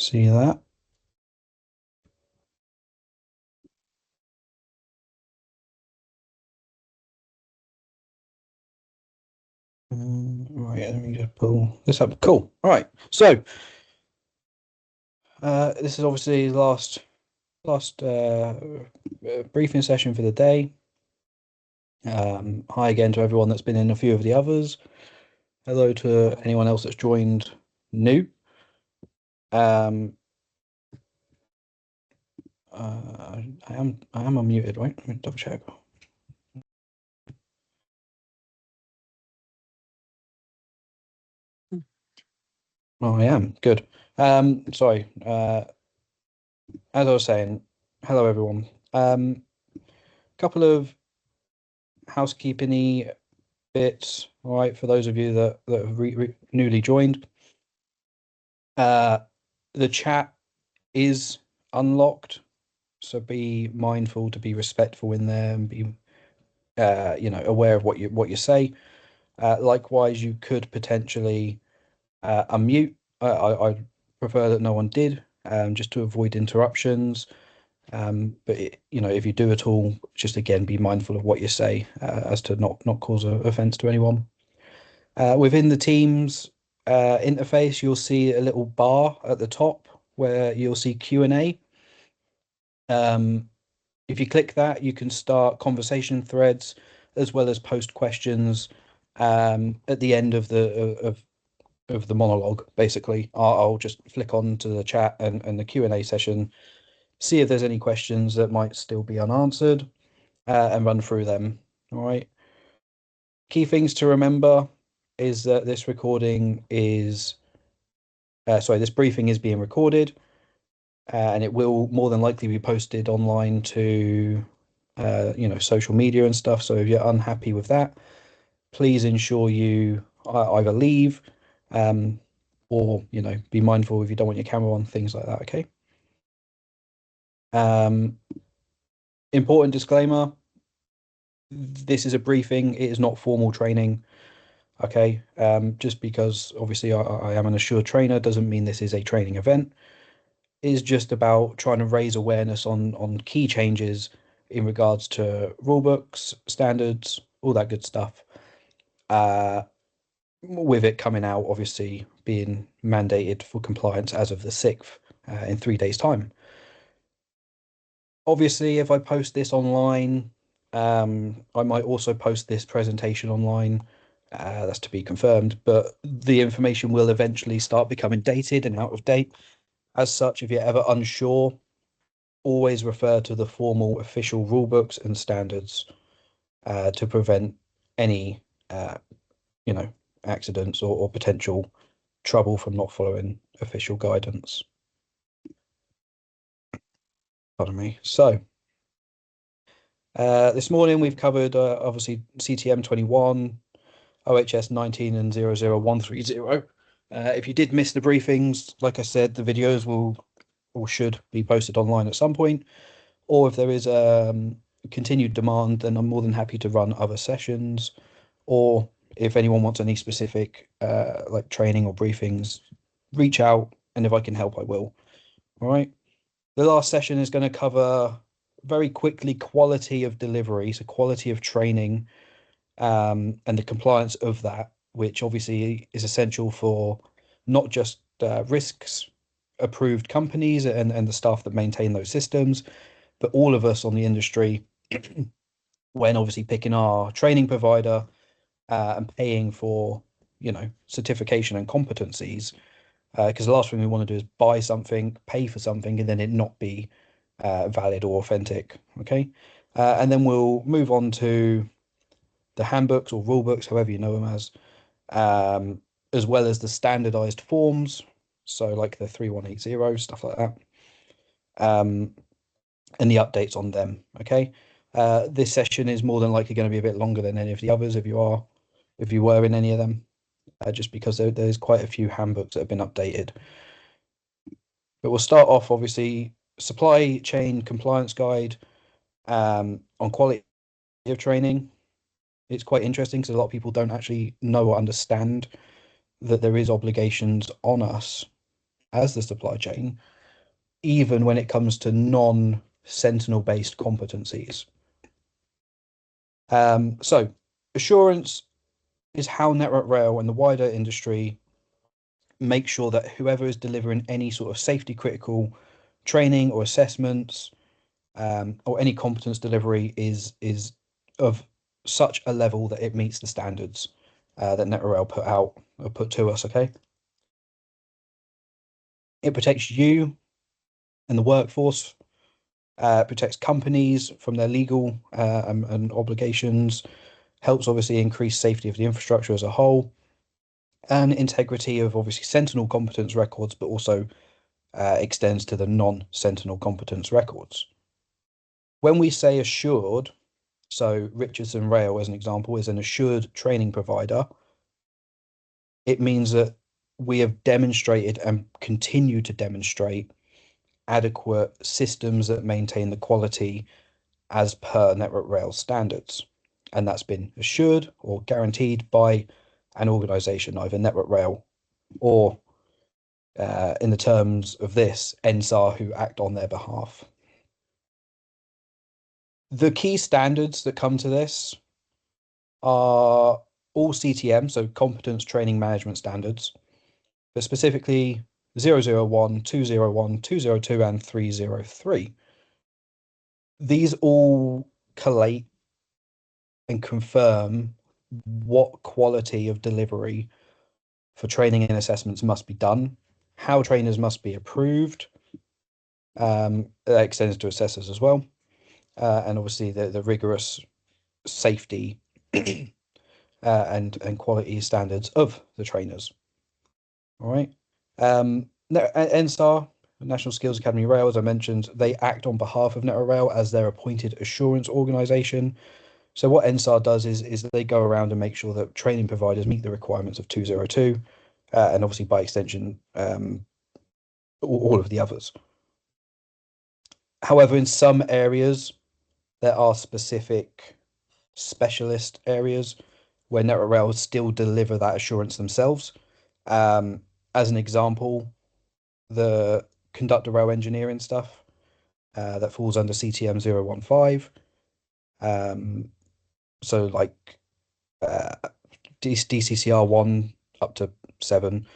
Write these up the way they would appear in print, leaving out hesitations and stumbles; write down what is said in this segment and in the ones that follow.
see that. Right, let me just pull this up. Cool. All right. So this is obviously the last briefing session for the day. Hi again to everyone that's been in a few of the others. Hello to anyone else that's joined new. I am unmuted, right? Let me double check. Oh, I am. Good. Sorry. As I was saying, hello everyone. Couple of housekeeping-y bits, all right, for those of you that have newly joined. The chat is unlocked, so be mindful to be respectful in there and be aware of what you say. Likewise, you could potentially unmute. I prefer that no one did, just to avoid interruptions. But if you do at all, just again be mindful of what you say, as to not cause offense to anyone. Within the Teams interface, you'll see a little bar at the top where you'll see Q&A. If you click that, you can start conversation threads as well as post questions at the end of the monologue. Basically, I'll just flick on to the chat and the Q&A session, see if there's any questions that might still be unanswered, and run through them. All right. Key things to remember is that this briefing is being recorded, and it will more than likely be posted online to social media and stuff. So if you're unhappy with that, please ensure you either leave, or be mindful if you don't want your camera on, things like that. Okay. Important disclaimer: this is a briefing, it is not formal training. Okay. Just because obviously I am an assured trainer doesn't mean this is a training event. It is just about trying to raise awareness on key changes in regards to rulebooks, standards, all that good stuff. With it coming out, obviously being mandated for compliance as of the 6th, in 3 days' time. Obviously, if I post this online, I might also post this presentation online. That's to be confirmed, but the information will eventually start becoming dated and out of date. As such, if you're ever unsure, always refer to the formal official rulebooks and standards to prevent any accidents or potential trouble from not following official guidance. Pardon me. So this morning we've covered obviously CTM 21, OHS 19 and 00130. If you did miss the briefings, like I said, the videos will or should be posted online at some point, or if there is continued demand, then I'm more than happy to run other sessions, or if anyone wants any specific like training or briefings, reach out, and if I can help, I will. All right. The last session is going to cover very quickly quality of delivery, so quality of training, and the compliance of that, which obviously is essential for not just risks approved companies and the staff that maintain those systems, but all of us on the industry when obviously picking our training provider and paying for certification and competencies, because the last thing we want to do is buy something, pay for something, and then it not be valid or authentic. Okay. And then we'll move on to the handbooks or rule books, however you know them as well as the standardized forms, so like the 3180, stuff like that, and the updates on them. Okay. This session is more than likely going to be a bit longer than any of the others if you were in any of them, just because there's quite a few handbooks that have been updated. But we'll start off, obviously, supply chain compliance guide on quality of training. It's quite interesting because a lot of people don't actually know or understand that there is obligations on us as the supply chain, even when it comes to non-Sentinel-based competencies. So assurance is how Network Rail and the wider industry make sure that whoever is delivering any sort of safety critical training or assessments, or any competence delivery is of such a level that it meets the standards that Network Rail put out or put to us. Okay, it protects you and the workforce, protects companies from their legal and obligations, helps obviously increase safety of the infrastructure as a whole, and integrity of obviously Sentinel competence records, but also extends to the non-Sentinel competence records. When we say assured, so Richardson Rail, as an example, is an assured training provider, it means that we have demonstrated and continue to demonstrate adequate systems that maintain the quality as per Network Rail standards. And that's been assured or guaranteed by an organization, either Network Rail or, in the terms of this, NSAR, who act on their behalf. The key standards that come to this are all CTM, so competence training management standards, but specifically 001, 201, 202, and 303. These all collate and confirm what quality of delivery for training and assessments must be done, how trainers must be approved. That extends to assessors as well, and obviously the rigorous safety and quality standards of the trainers. All right. NSAR, National Skills Academy Rail, as I mentioned, they act on behalf of Network Rail as their appointed assurance organization. So what NSAR does is they go around and make sure that training providers meet the requirements of 202, and obviously by extension, all of the others. However, in some areas, there are specific specialist areas where Network Rail still deliver that assurance themselves. As an example, the conductor rail engineering stuff that falls under CTM 015. So like DCCR 1 up to 7,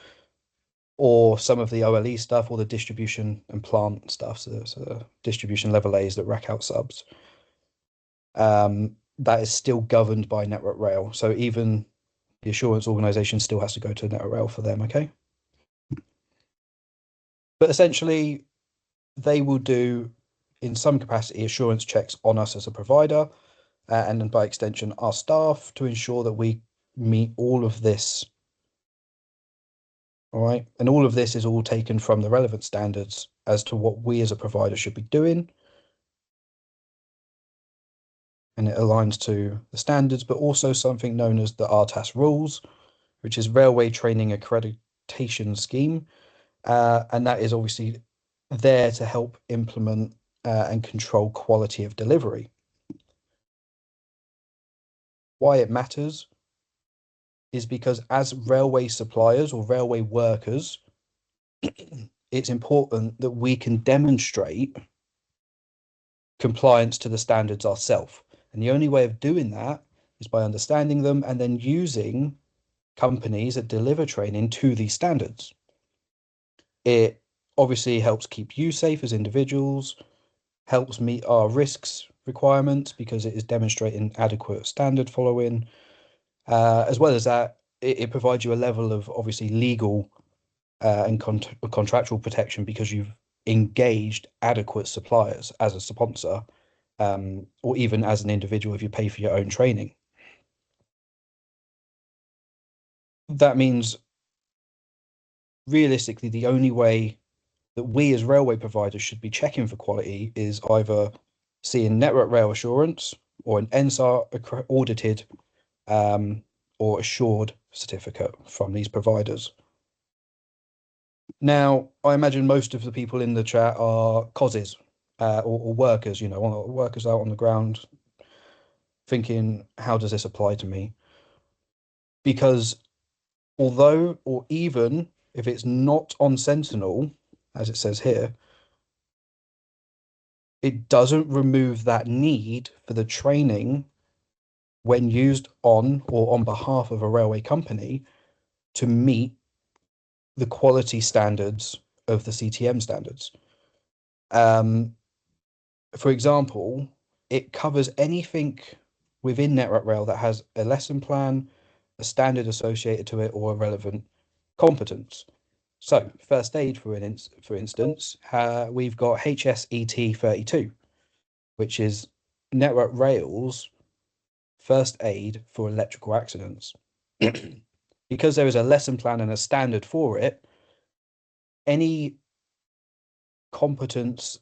or some of the OLE stuff, or the distribution and plant stuff, so the distribution level A's that rack out subs. That is still governed by Network Rail. So even the assurance organization still has to go to Network Rail for them, okay? But essentially, they will do, in some capacity, assurance checks on us as a provider, and then by extension, our staff, to ensure that we meet all of this. All right. And all of this is all taken from the relevant standards as to what we as a provider should be doing. And it aligns to the standards, but also something known as the RTAS rules, which is Railway Training Accreditation Scheme. And that is obviously there to help implement and control quality of delivery. Why it matters is because as railway suppliers or railway workers, it's important that we can demonstrate compliance to the standards ourselves. And the only way of doing that is by understanding them and then using companies that deliver training to these standards. It obviously helps keep you safe as individuals, helps meet our risks requirements because it is demonstrating adequate standard following. As well as that, it provides you a level of obviously legal and contractual protection because you've engaged adequate suppliers as a sponsor, or even as an individual if you pay for your own training. That means realistically the only way that we as railway providers should be checking for quality is either seeing Network Rail Assurance or an NSAR audited or assured certificate from these providers. Now, I imagine most of the people in the chat are COSs or workers, workers out on the ground thinking, how does this apply to me? Because although, or even if it's not on Sentinel, as it says here, it doesn't remove that need for the training when used on or on behalf of a railway company to meet the quality standards of the CTM standards. For example, it covers anything within Network Rail that has a lesson plan, a standard associated to it, or a relevant competence. So, first aid, for instance, we've got HSET32, which is Network Rail's first aid for electrical accidents. Because there is a lesson plan and a standard for it, any competence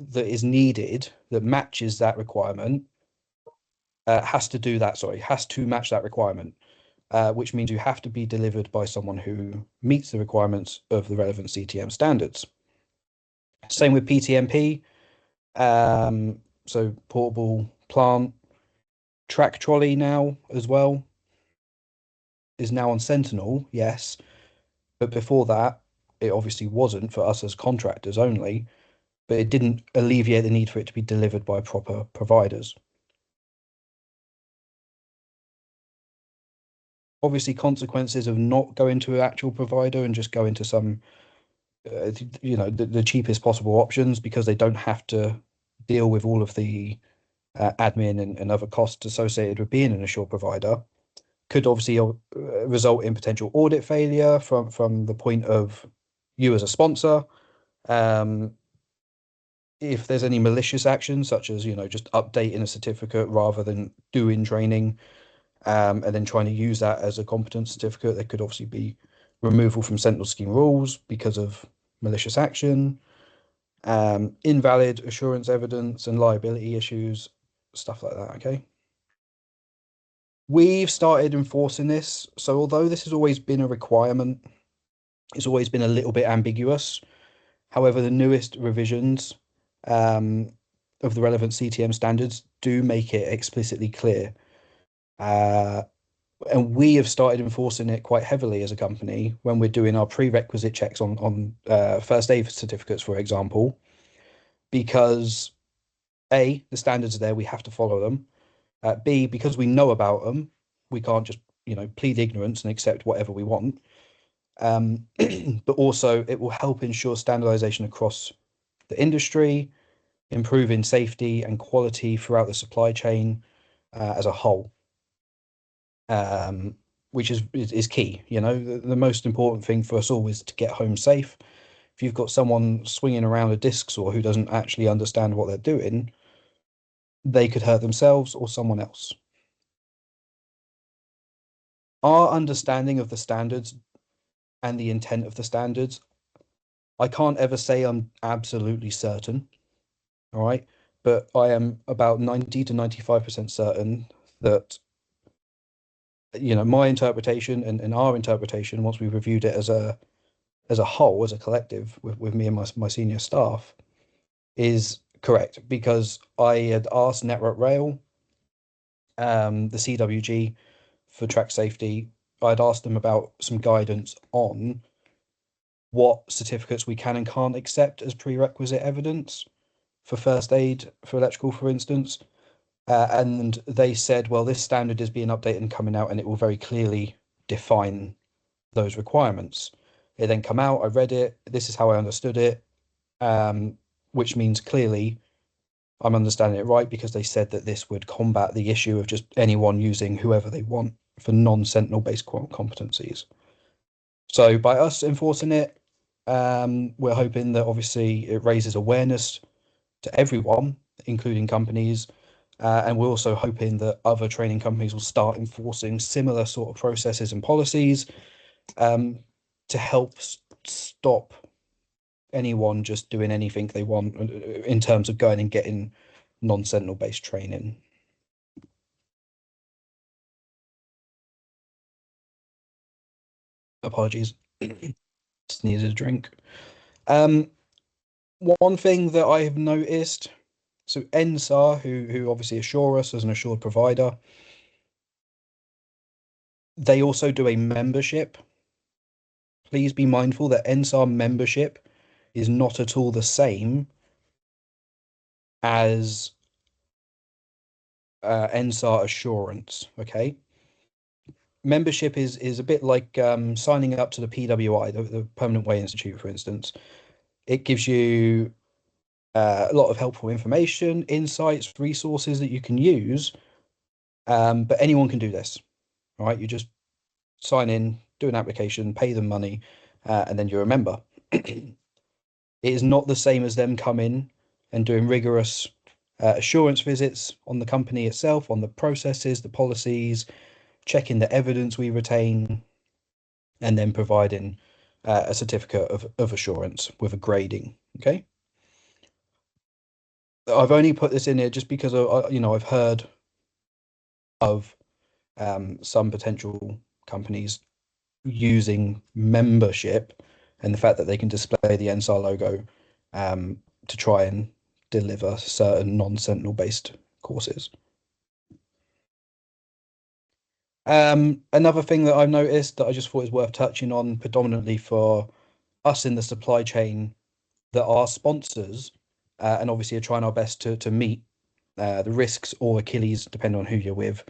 that is needed that matches that requirement has to match that requirement, which means you have to be delivered by someone who meets the requirements of the relevant CTM standards. Same with PTMP, so portable plant. Track trolley now as well is now on Sentinel, yes, but before that, it obviously wasn't for us as contractors only, but it didn't alleviate the need for it to be delivered by proper providers. Obviously, consequences of not going to an actual provider and just going to some, the cheapest possible options, because they don't have to deal with all of the admin and other costs associated with being an assured provider, could obviously result in potential audit failure from the point of you as a sponsor. If there's any malicious actions, such as just updating a certificate rather than doing training, and then trying to use that as a competence certificate, there could obviously be removal from Sentinel scheme rules because of malicious action, invalid assurance evidence and liability issues, stuff like that. Okay. We've started enforcing this. So although this has always been a requirement, it's always been a little bit ambiguous. However, the newest revisions of the relevant CTM standards do make it explicitly clear. And we have started enforcing it quite heavily as a company when we're doing our prerequisite checks on first aid certificates, for example, because A, the standards are there, we have to follow them. B, because we know about them, we can't just plead ignorance and accept whatever we want. But also it will help ensure standardization across the industry, improving safety and quality throughout the supply chain as a whole, which is key. The most important thing for us all is to get home safe. If you've got someone swinging around a disc saw who doesn't actually understand what they're doing, they could hurt themselves or someone else. Our understanding of the standards and the intent of the standards, I can't ever say I'm absolutely certain, all right? But I am about 90 to 95% certain that, my interpretation and our interpretation, once we've reviewed it as a whole, as a collective, with me and my senior staff, is correct, because I had asked Network Rail, the CWG for track safety, I'd asked them about some guidance on what certificates we can and can't accept as prerequisite evidence for first aid for electrical, for instance. And they said, well, this standard is being updated and coming out, and it will very clearly define those requirements. It then come out, I read it, this is how I understood it, which means clearly I'm understanding it right, because they said that this would combat the issue of just anyone using whoever they want for non-Sentinel based competencies. So by us enforcing it, we're hoping that obviously it raises awareness to everyone, including companies, and we're also hoping that other training companies will start enforcing similar sort of processes and policies to help stop anyone just doing anything they want in terms of going and getting non-Sentinel based training. Apologies. Just needed a drink. One thing that I have noticed, so NSAR, who obviously assure us as an assured provider, they also do a membership please be mindful that NSAR membership is not at all the same as NSAR assurance. Okay, membership is a bit like signing up to the PWI, the Permanent Way Institute, for instance. It gives you a lot of helpful information, insights, resources that you can use, but anyone can do this. All right, you just sign in, do an application, pay them money, and then you're a member. It is not the same as them coming and doing rigorous assurance visits on the company itself, on the processes, the policies, checking the evidence we retain, and then providing a certificate of assurance with a grading. Okay. I've only put this in here just because I've heard of some potential companies using membership and the fact that they can display the NSAR logo to try and deliver certain non-Sentinel based courses. Another thing that I've noticed that I just thought is worth touching on, predominantly for us in the supply chain that are sponsors, and obviously are trying our best to meet the risks or Achilles, depending on who you're with,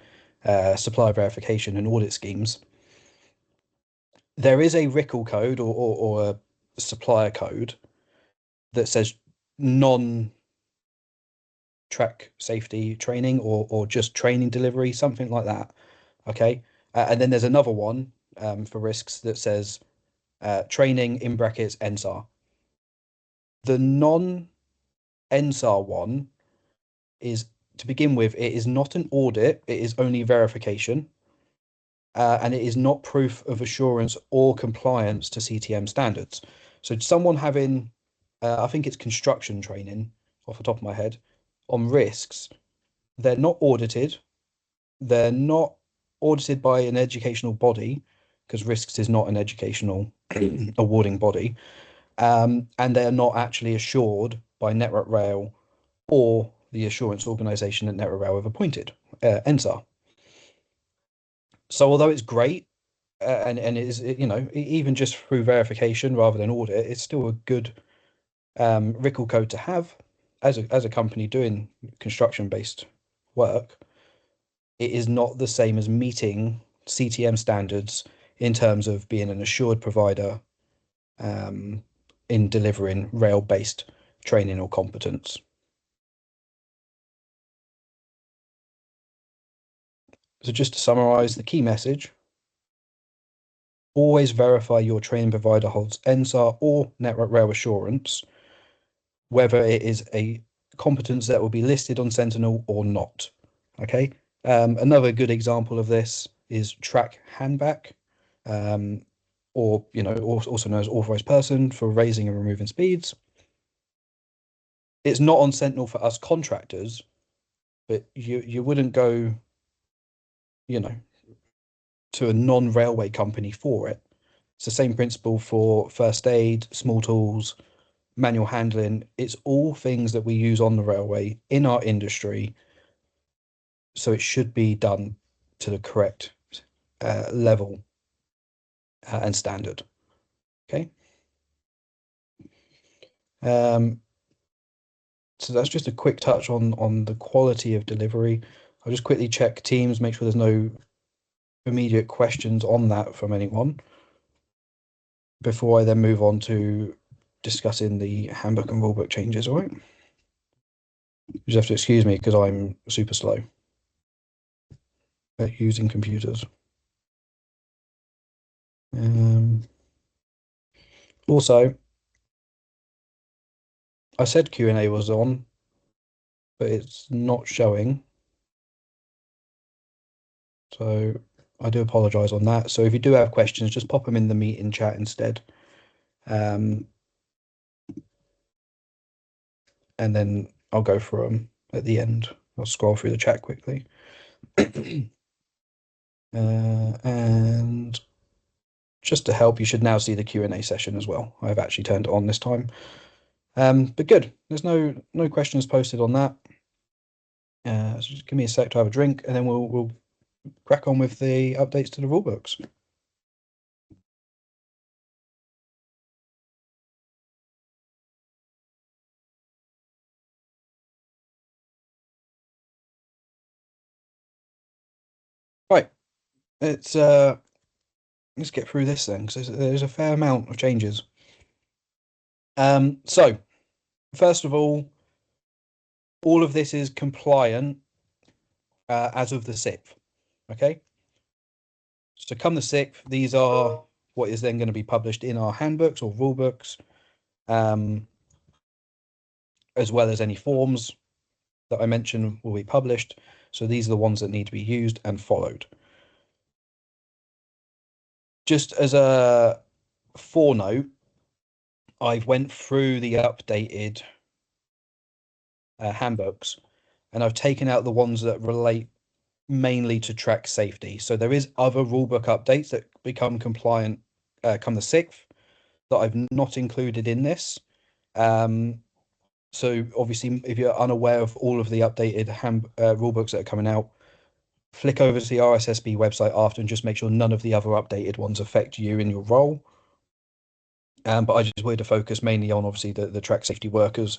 supplier verification and audit schemes. There is a RICL code or a supplier code that says non-track safety training or just training delivery, something like that. Okay. And then there's another one for risks that says training in brackets NSAR. The non-NSAR one is, to begin with, it is not an audit, it is only verification. And it is not proof of assurance or compliance to CTM standards. So someone having, I think it's construction training off the top of my head, on risks, they're not audited. They're not audited by an educational body, because risks is not an educational awarding body. And they're not actually assured by Network Rail or the assurance organization that Network Rail have appointed, NSAR. So although it's great, and it is, even just through verification rather than audit, it's still a good RICL code to have as a company doing construction based work. It is not the same as meeting CTM standards in terms of being an assured provider in delivering rail based training or competence. So just to summarize the key message: always verify your training provider holds NSAR or Network Rail assurance, whether it is a competence that will be listed on Sentinel or not. Okay. Another good example of this is track handback, or also known as authorized person for raising and removing speeds. It's not on Sentinel for us contractors, but you wouldn't go, to a non-railway company for it. It's the same principle for first aid, small tools, manual handling. It's all things that we use on the railway in our industry, so it should be done to the correct level and standard. Okay. So that's just a quick touch on the quality of delivery. I'll just quickly check Teams, make sure there's no immediate questions on that from anyone before I then move on to discussing the handbook and rulebook changes. All right. You just have to excuse me because I'm super slow at using computers. Also, I said Q&A was on, but it's not showing. So I do apologize on that. So if you do have questions, just pop them in the meeting chat instead. And then I'll go through them at the end. I'll scroll through the chat quickly. And just to help, you should now see the Q&A session as well. I've actually turned it on this time. But good. There's no questions posted on that. So just give me a sec to have a drink, and then we'll crack on with the updates to the rulebooks. let's get through this then, because there's a fair amount of changes. So first of all of this is compliant as of the 6th. Okay. So come the 6th, these are what is then going to be published in our handbooks or rule books, as well as any forms that I mentioned will be published. So these are the ones that need to be used and followed. Just as a foreknote, I've went through the updated handbooks, and I've taken out the ones that relate mainly to track safety. So there is other rulebook updates that become compliant come the 6th that I've not included in this. So obviously, if you're unaware of all of the updated rulebooks that are coming out, flick over to the RSSB website after and just make sure none of the other updated ones affect you in your role. But I just wanted to focus mainly on obviously the track safety workers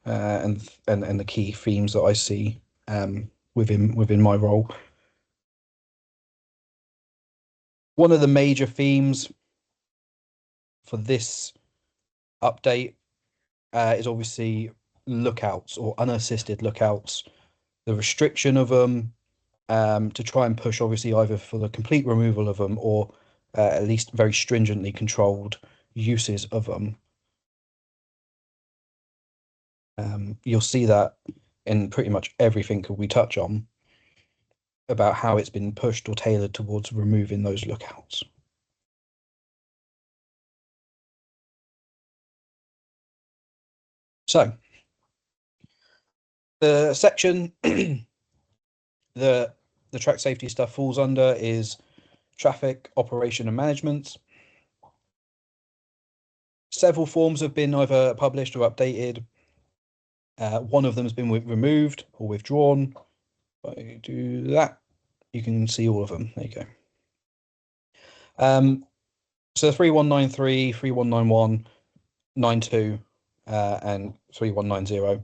and the key themes that I see within my role. One of the major themes for this update is obviously lookouts or unassisted lookouts, the restriction of them, to try and push obviously either for the complete removal of them or at least very stringently controlled uses of them. You'll see that in pretty much everything that we touch on about how it's been pushed or tailored towards removing those lookouts. So the section the track safety stuff falls under is traffic operation and management. Several forms have been either published or updated. One of them has been removed or withdrawn. If I do that, you can see all of them. There you go. So 3193, 3191, 92, and 3190.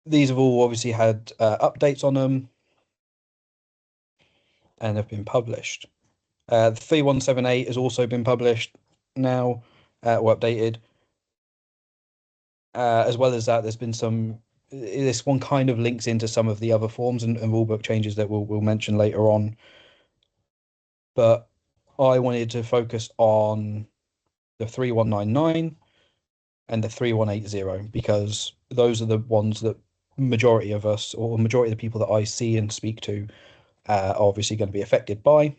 These have all obviously had updates on them and have been published. The 3178 has also been published now or updated. As well as that, there's been some. This one kind of links into some of the other forms and rulebook changes that we'll mention later on. But I wanted to focus on the 3199 and the 3180 because those are the ones that majority of us or majority of the people that I see and speak to are obviously going to be affected by.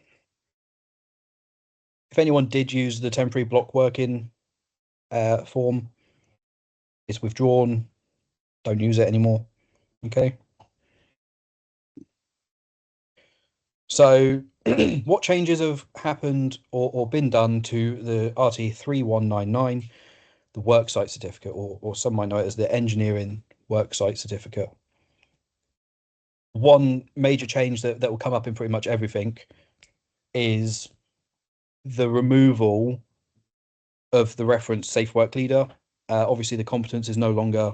If anyone did use the temporary block working form, it's withdrawn. Don't use it anymore. Okay. So what changes have happened or been done to the RT3199, the worksite certificate, or some might know it as the engineering worksite certificate? One major change that will come up in pretty much everything is the removal of the reference safe work leader. Obviously, the competence is no longer,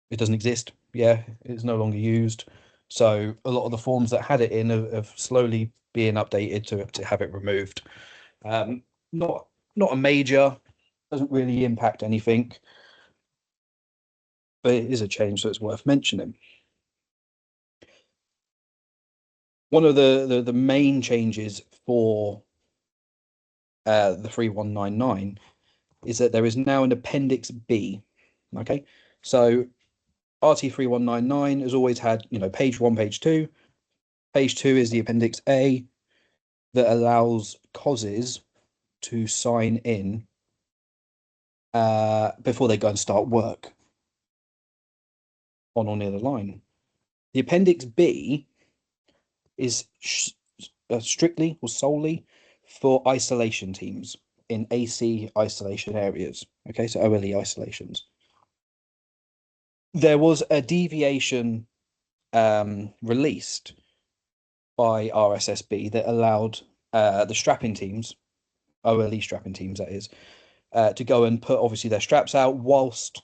it doesn't exist. Yeah, it's no longer used. So a lot of the forms that had it in have slowly being updated to have it removed. Not a major, doesn't really impact anything, but it is a change, so it's worth mentioning. One of the main changes for the 3199 is that there is now an Appendix B. Okay, so RT3199 has always had, page 1, page 2. Page 2 is the Appendix A that allows COSs to sign in before they go and start work on or near the line. The Appendix B is strictly or solely for isolation teams in AC isolation areas. Okay, so OLE isolations. There was a deviation released by RSSB that allowed the strapping teams, OLE strapping teams that is, to go and put obviously their straps out whilst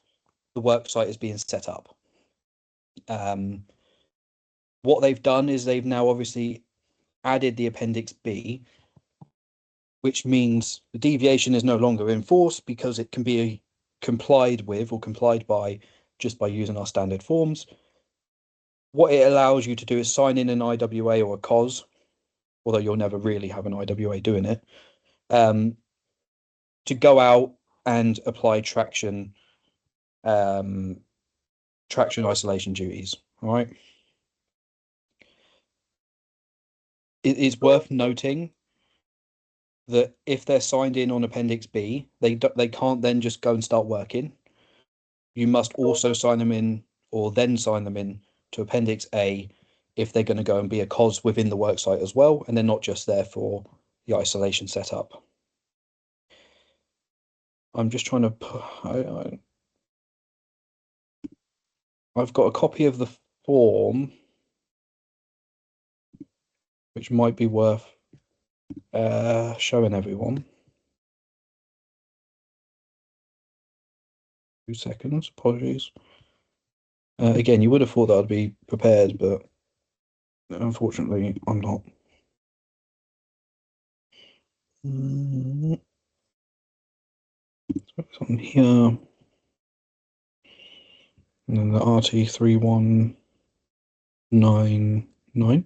the work site is being set up. What they've done is they've now obviously added the Appendix B, which means the deviation is no longer enforced because it can be complied with or complied by just by using our standard forms. What it allows you to do is sign in an IWA or a COS, although you'll never really have an IWA doing it, to go out and apply traction isolation duties. All right. It's worth noting that if they're signed in on Appendix B, they can't then just go and start working. You must also sign them in, or then sign them in to Appendix A if they're going to go and be a COS within the worksite as well, and they're not just there for the isolation setup. I'm just trying to. I've got a copy of the form, which might be worth showing everyone. 2 seconds, apologies. Again, you would have thought that I'd be prepared, but unfortunately, I'm not. So it's on here. And then the RT3199.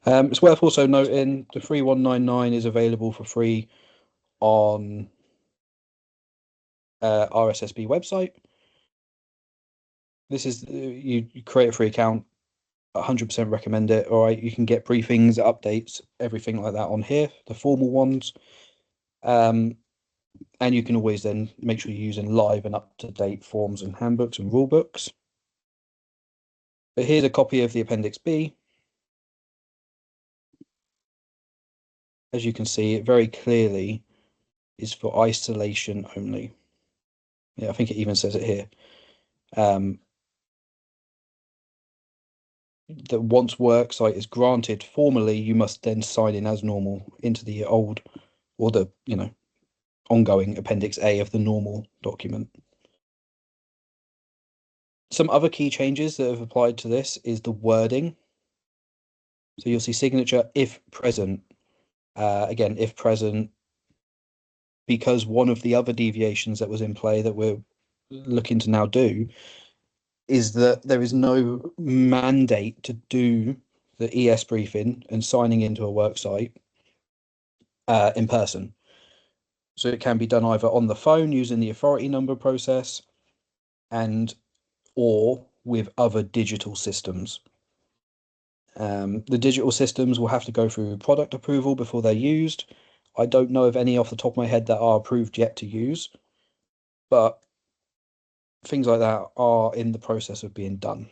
It's worth also noting the 3199 is available for free on RSSB website. This is you create a free account. 100% recommend it. All right, you can get briefings, updates, everything like that on here, the formal ones. And you can always then make sure you're using live and up-to-date forms and handbooks and rule books. But here's a copy of the Appendix B. As you can see, it very clearly is for isolation only. Yeah, I think it even says it here. That once worksite is granted formally, you must then sign in as normal into the old or the ongoing Appendix A of the normal document. Some other key changes that have applied to this is the wording. So you'll see signature if present. Again, if present, because one of the other deviations that was in play that we're looking to now do is that there is no mandate to do the ES briefing and signing into a worksite in person. So it can be done either on the phone using the authority number process or with other digital systems. The digital systems will have to go through product approval before they're used. I don't know of any off the top of my head that are approved yet to use, but things like that are in the process of being done.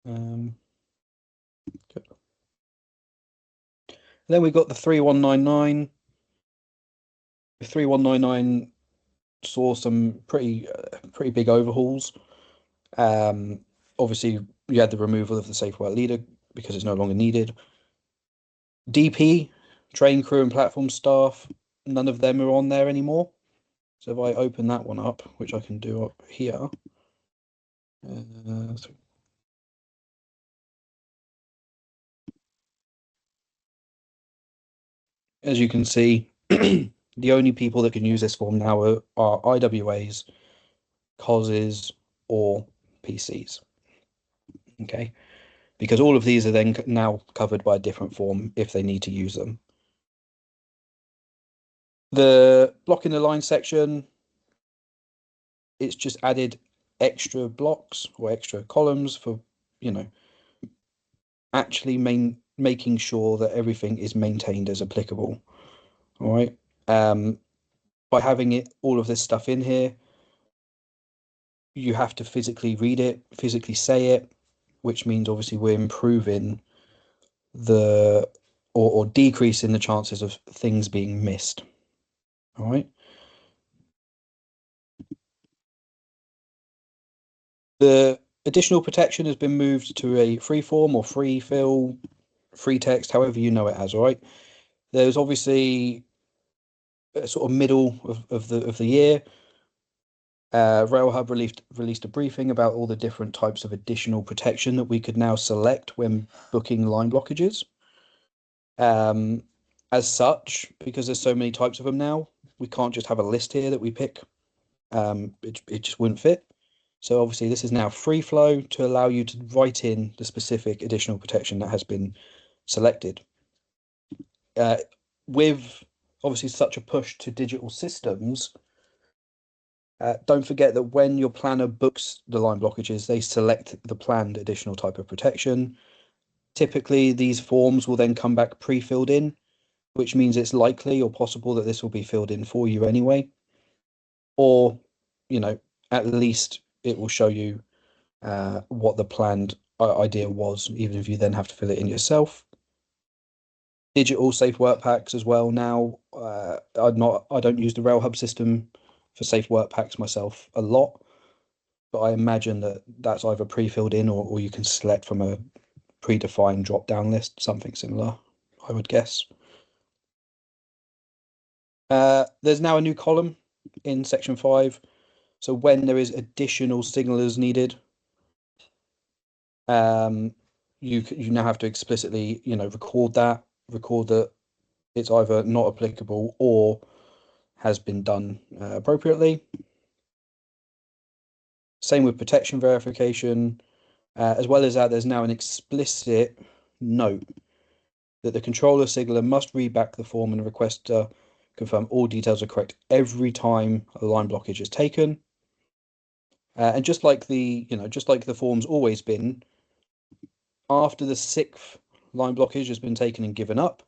Then we got the 3199. The 3199 saw some pretty big overhauls. Obviously, you had the removal of the safe work leader because it's no longer needed. DP, train crew and platform staff, none of them are on there anymore. So if I open that one up, which I can do up here, as you can see, the only people that can use this form now are IWAs, COSs, or PCs. Okay, because all of these are then now covered by a different form if they need to use them. The block in the line section, it's just added extra blocks or extra columns for, actually making sure that everything is maintained as applicable. All right. By having all of this stuff in here, you have to physically read it, physically say it, which means obviously we're improving or decreasing the chances of things being missed. All right. The additional protection has been moved to a free form or free fill, free text, however you know it as. All right. There's obviously a sort of middle of the year. RailHub released a briefing about all the different types of additional protection that we could now select when booking line blockages. As such, because there's so many types of them now, we can't just have a list here that we pick. It just wouldn't fit. So obviously this is now free flow to allow you to write in the specific additional protection that has been selected. With obviously such a push to digital systems, don't forget that when your planner books the line blockages, they select the planned additional type of protection. Typically, these forms will then come back pre-filled in, which means it's likely or possible that this will be filled in for you anyway. Or, at least it will show you what the planned idea was, even if you then have to fill it in yourself. Digital safe work packs as well. Now, I don't use the RailHub system for safe work packs myself a lot, but I imagine that that's either pre-filled in or you can select from a predefined drop-down list, something similar, I would guess. There's now a new column in section 5. So when there is additional signalers needed, you now have to explicitly, record that it's either not applicable or has been done appropriately. Same with protection verification. As well as that, there's now an explicit note that the controller signaler must read back the form and request to confirm all details are correct every time a line blockage is taken. And just like the form's always been, after the 6th line blockage has been taken and given up,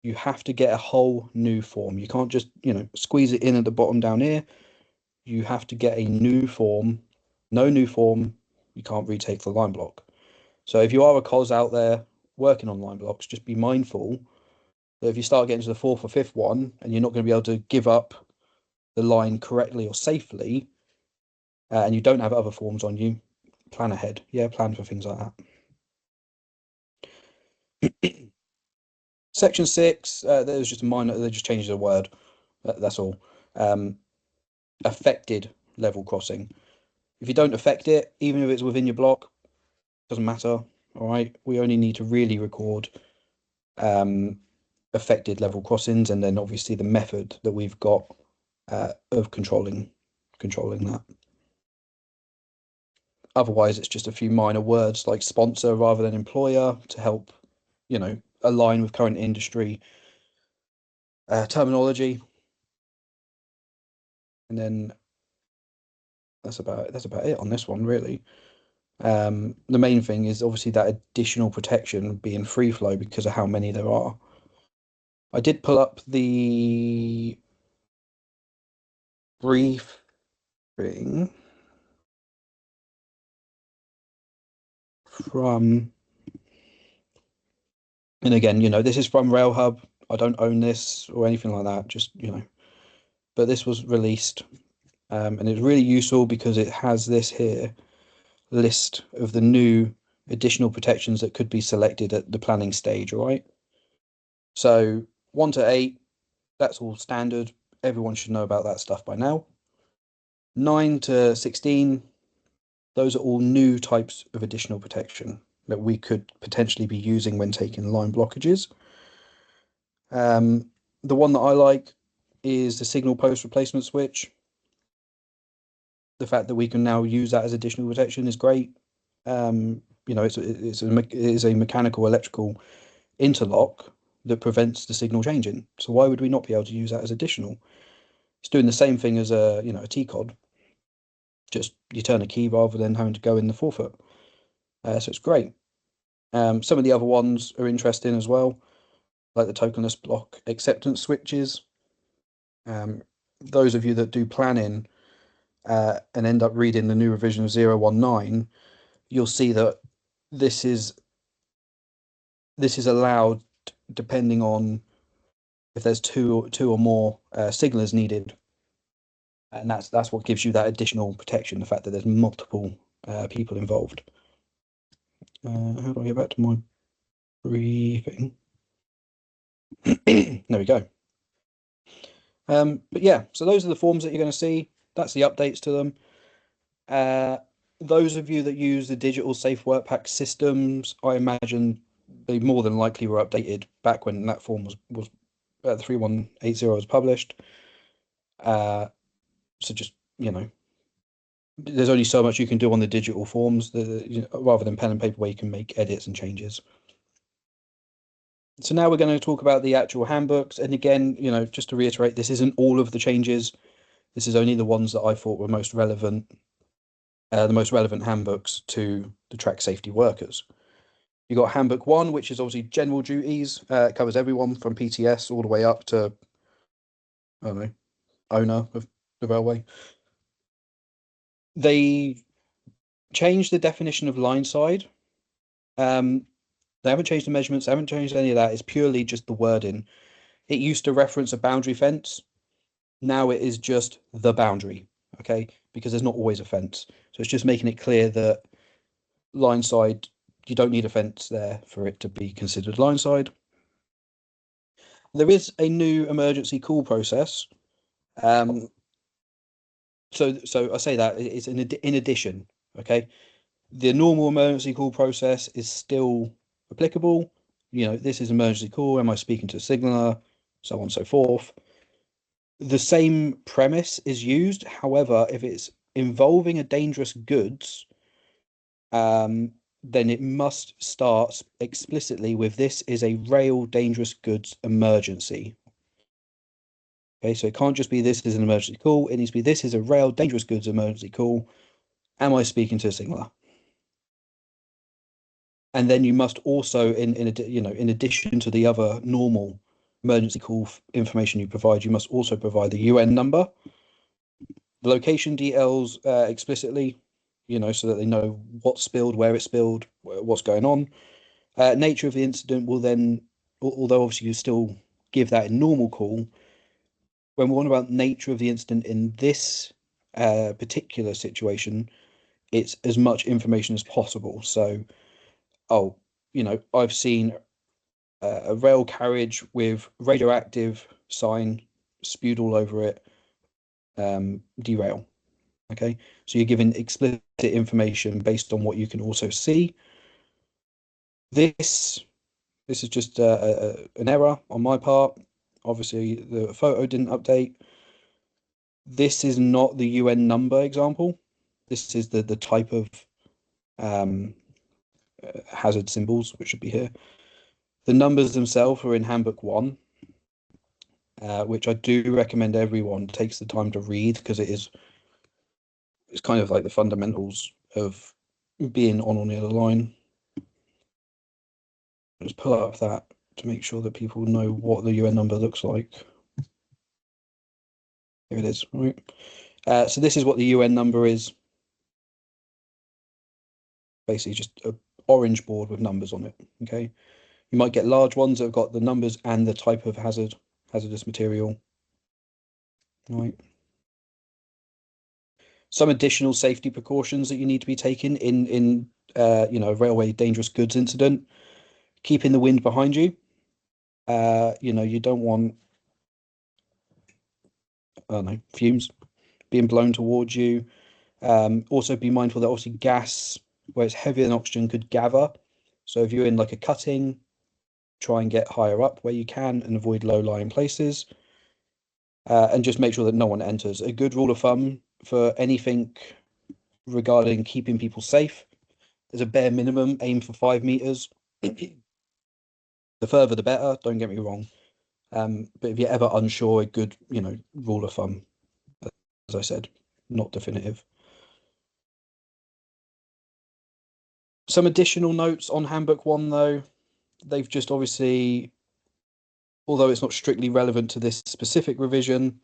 you have to get a whole new form. You can't just, squeeze it in at the bottom down here. You have to get a new form. No new form, you can't retake the line block. So if you are a cos out there working on line blocks, just be mindful that if you start getting to the 4th or 5th one and you're not going to be able to give up the line correctly or safely, and you don't have other forms on you, plan ahead. Yeah, plan for things like that. Section 6, there's just a minor, they just changed the word. That's all. Affected level crossing. If you don't affect it, even if it's within your block, doesn't matter. All right, we only need to really record affected level crossings, and then obviously the method that we've got of controlling that. Otherwise, it's just a few minor words like sponsor rather than employer to help, align with current industry terminology. And then that's about it on this one, really. The main thing is obviously that additional protection being free flow because of how many there are. I did pull up the briefing from, and again, this is from RailHub. I don't own this or anything like that, just, but this was released, and it's really useful because it has this here list of the new additional protections that could be selected at the planning stage, all right? So 1 to 8, that's all standard. Everyone should know about that stuff by now. 9 to 16, those are all new types of additional protection that we could potentially be using when taking line blockages. The one that I like is the signal post replacement switch. The fact that we can now use that as additional protection is great. It's a mechanical electrical interlock that prevents the signal changing. So why would we not be able to use that as additional? It's doing the same thing as a T-cod. Just you turn a key rather than having to go in the forefoot. So it's great. Some of the other ones are interesting as well, like the tokenless block acceptance switches. Those of you that do planning and end up reading the new revision of 019, you'll see that this is allowed depending on if there's two or more signalers needed, and that's what gives you that additional protection, the fact that there's multiple people involved. How do I get back to my briefing? There we go. But yeah, so those are the forms that you're going to see. that's the updates to them. Those of you that use the digital safe work pack systems, I imagine they more than likely were updated back when that form was the 3180 was published. So just, there's only so much you can do on the digital forms rather than pen and paper where you can make edits and changes. So now we're going to talk about the actual handbooks. And again, just to reiterate, this isn't all of the changes. This is only the ones that I thought were most relevant, the most relevant handbooks to the track safety workers. You got Handbook 1, which is obviously general duties. It covers everyone from PTS all the way up to, I don't know, owner of the railway. They changed the definition of line side. They haven't changed the measurements, they haven't changed any of that. It's purely just the wording. It used to reference a boundary fence. Now it is just the boundary, okay? Because there's not always a fence. So it's just making it clear that line side, you don't need a fence there for it to be considered line side. There is a new emergency call process. So I say that it's in addition, okay? The normal emergency call process is still applicable. This is emergency call. Am I speaking to a signaller? So on and so forth. The same premise is used. However, if it's involving a dangerous goods, then it must start explicitly with this is a rail dangerous goods emergency. Okay, so it can't just be this is an emergency call. It needs to be this is a rail dangerous goods emergency call. Am I speaking to a signaller? And then you must also, in addition to the other normal emergency call information you provide, you must also provide the UN number, the location details explicitly, so that they know what's spilled, where it's spilled, what's going on. Nature of the incident will then, although obviously you still give that in normal call, when we're on about nature of the incident in this particular situation, it's as much information as possible. So, I've seen a rail carriage with radioactive sign spewed all over it, derail. Okay, so you're given explicit information based on what you can also see. This is just an error on my part. Obviously, the photo didn't update. This is not the UN number example. This is the type of hazard symbols, which should be here. The numbers themselves are in Handbook 1, which I do recommend everyone takes the time to read because it's kind of like the fundamentals of being on or near the line. Just pull up that to make sure that people know what the UN number looks like. Here it is, right? So this is what the UN number is. Basically just an orange board with numbers on it, okay? You might get large ones that have got the numbers and the type of hazardous material, right? Some additional safety precautions that you need to be taken in a railway dangerous goods incident. Keeping the wind behind you. You don't want, I don't know, fumes being blown towards you. Also be mindful that obviously gas, where it's heavier than oxygen, could gather. So if you're in like a cutting, try and get higher up where you can and avoid low-lying places. And just make sure that no one enters. A good rule of thumb for anything regarding keeping people safe is a bare minimum, aim for 5 meters. The further the better, don't get me wrong. But if you're ever unsure, a good, rule of thumb, as I said, not definitive. Some additional notes on Handbook 1, though. They've just obviously, although it's not strictly relevant to this specific revision,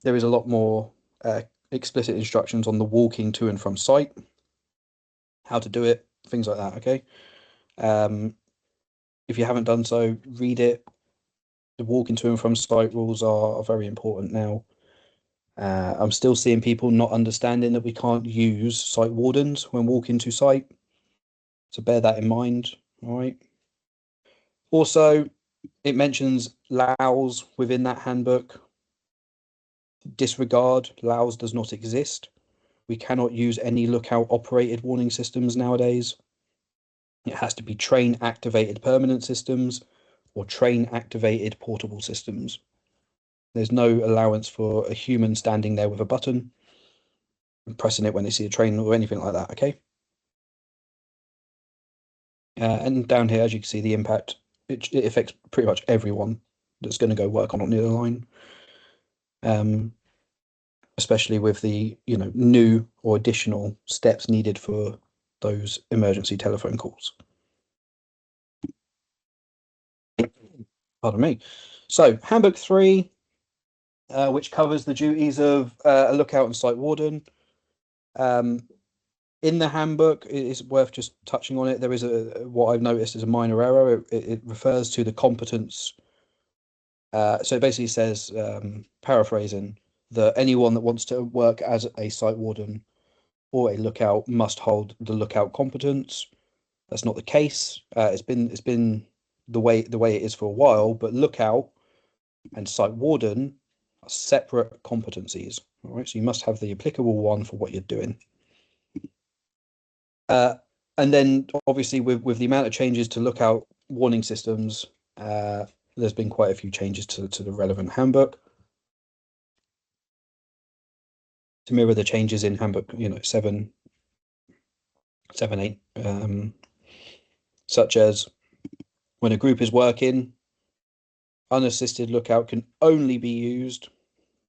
there is a lot more explicit instructions on the walking to and from site, how to do it, things like that, okay? If you haven't done so, read it. The walking to and from site rules are very important now. I'm still seeing people not understanding that we can't use site wardens when walking to site. So bear that in mind, all right? Also, it mentions LAWs within that handbook. Disregard, LAOs does not exist. We cannot use any lookout operated warning systems nowadays. It has to be train activated permanent systems or train activated portable systems. There's no allowance for a human standing there with a button and pressing it when they see a train or anything like that, okay? And down here, as you can see, the impact, it affects pretty much everyone that's going to go work on the line. Especially with the, new or additional steps needed for those emergency telephone calls. Pardon me. So Handbook 3, which covers the duties of a lookout and site warden. In the handbook, it is worth just touching on it. There is what I've noticed is a minor error. It refers to the competence. So it basically says, paraphrasing, that anyone that wants to work as a site warden or a lookout must hold the lookout competence. That's not the case. It's been the way it is for a while, but lookout and site warden are separate competencies. All right, so you must have the applicable one for what you're doing. And then obviously with the amount of changes to lookout warning systems, there's been quite a few changes to the relevant handbook to mirror the changes in handbook, 7, 8, such as when a group is working, unassisted lookout can only be used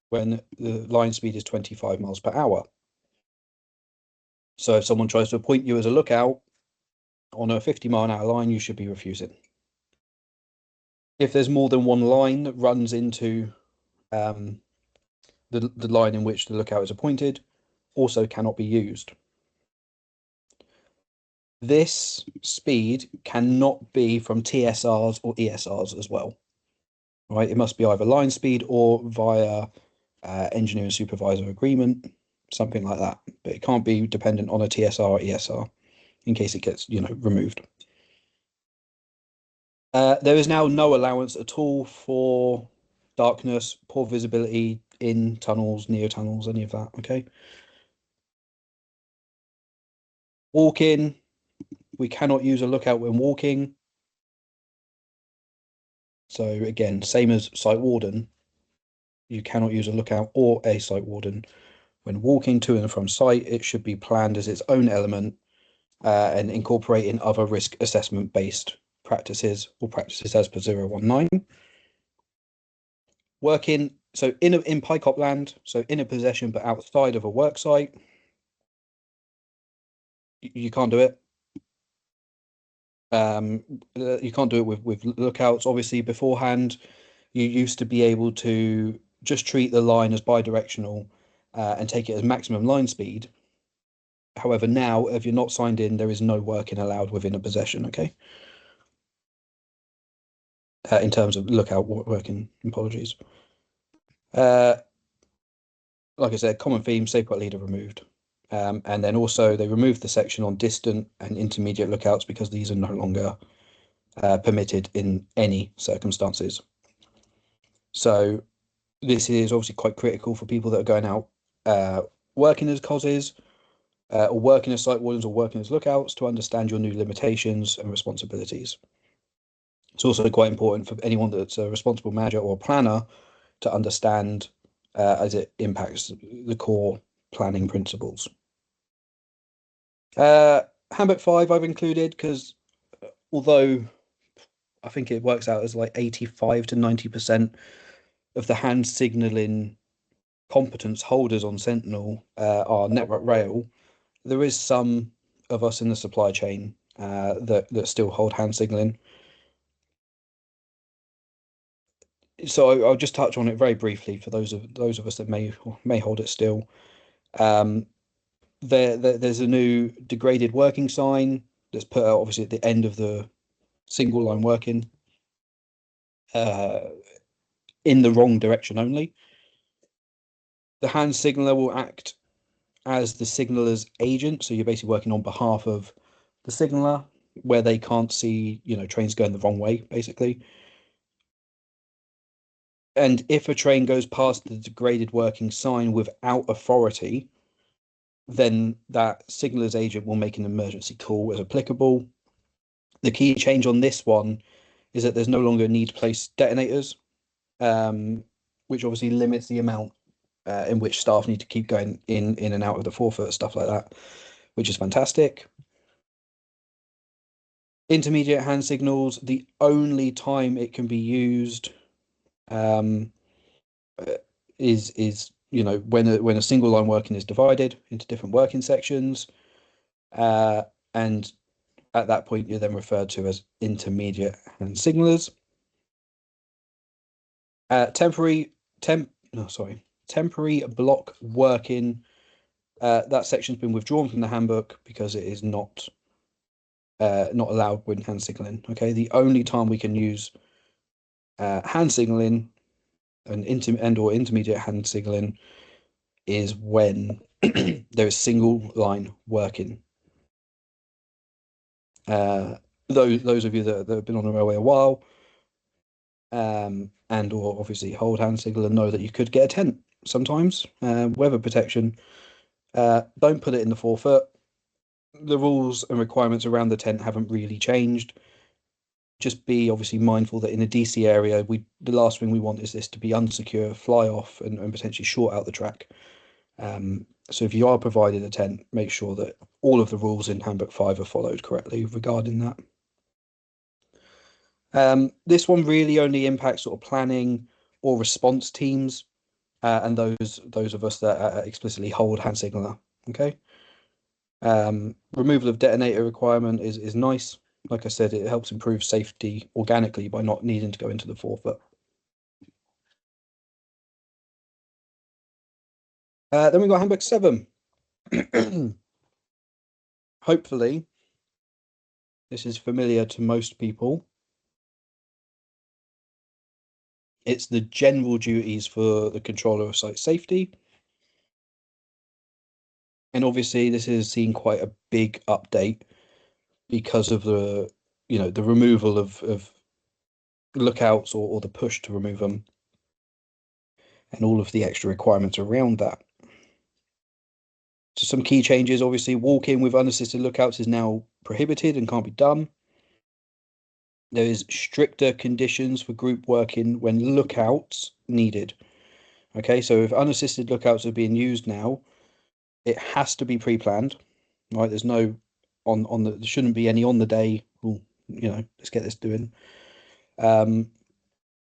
when the line speed is 25 miles per hour. So if someone tries to appoint you as a lookout on a 50-mile-an-hour line, you should be refusing. If there's more than one line that runs into the line in which the lookout is appointed, also cannot be used. This speed cannot be from TSRs or ESRs as well, right? It must be either line speed or via engineer and supervisor agreement, something like that. But it can't be dependent on a TSR or ESR in case it gets, removed. There is now no allowance at all for darkness, poor visibility in tunnels, near tunnels, any of that, okay? Walking, we cannot use a lookout when walking. So again, same as site warden, you cannot use a lookout or a site warden. When walking to and from site, it should be planned as its own element and incorporating other risk assessment based practices or practices as per 019. Working, so in PICOP land, so in a possession but outside of a work site, you can't do it. You can't do it with lookouts. Obviously, beforehand, you used to be able to just treat the line as bidirectional and take it as maximum line speed. However, now, if you're not signed in, there is no working allowed within a possession, okay? In terms of lookout working, apologies. Like I said, common theme, safeguard leader removed. And then also they removed the section on distant and intermediate lookouts because these are no longer permitted in any circumstances. So this is obviously quite critical for people that are going out working as COSs or working as site wardens or working as lookouts to understand your new limitations and responsibilities. It's also quite important for anyone that's a responsible manager or planner to understand as it impacts the core planning principles. Handbook 5 I've included because although I think it works out as like 85 to 90% of the hand signaling competence holders on Sentinel are Network Rail, there is some of us in the supply chain that still hold hand signaling. So I'll just touch on it very briefly for those of us that may hold it still. There's a new degraded working sign that's put out obviously at the end of the single line working in the wrong direction only. The hand signaler will act as the signaler's agent, so you're basically working on behalf of the signaler where they can't see, trains going the wrong way, basically. And if a train goes past the degraded working sign without authority, then that signaller's agent will make an emergency call as applicable. The key change on this one is that there's no longer a need to place detonators, which obviously limits the amount in which staff need to keep going in and out of the forefoot, stuff like that, which is fantastic. Intermediate hand signals, the only time it can be used um, is when a single line working is divided into different working sections, and at that point you're then referred to as intermediate hand signalers. Temporary block working. That section's been withdrawn from the handbook because it is not allowed when hand signaling. Okay, the only time we can use hand signaling and or intermediate hand signaling is when there is single line working. Those of you that have been on the railway a while, and or obviously hold hand signal and know that you could get a tent sometimes, weather protection. Don't put it in the forefoot. The rules and requirements around the tent haven't really changed. Just be obviously mindful that in a DC area, the last thing we want is this to be unsecure, fly off, and potentially short out the track. So if you are provided a tent, make sure that all of the rules in Handbook 5 are followed correctly regarding that. This one really only impacts sort of planning or response teams, and those of us that explicitly hold hand signaler. Okay. Removal of detonator requirement is nice. Like I said, it helps improve safety organically by not needing to go into the forefoot. Then we got Handbook 7. Hopefully, this is familiar to most people. It's the general duties for the controller of site safety. And obviously, this has seen quite a big update because of the removal of lookouts or the push to remove them and all of the extra requirements around that. So some key changes, obviously, walking with unassisted lookouts is now prohibited and can't be done. There is stricter conditions for group working when lookouts needed. Okay, so if unassisted lookouts are being used now, it has to be pre-planned, right? There's no there shouldn't be any on the day. Well, let's get this doing. The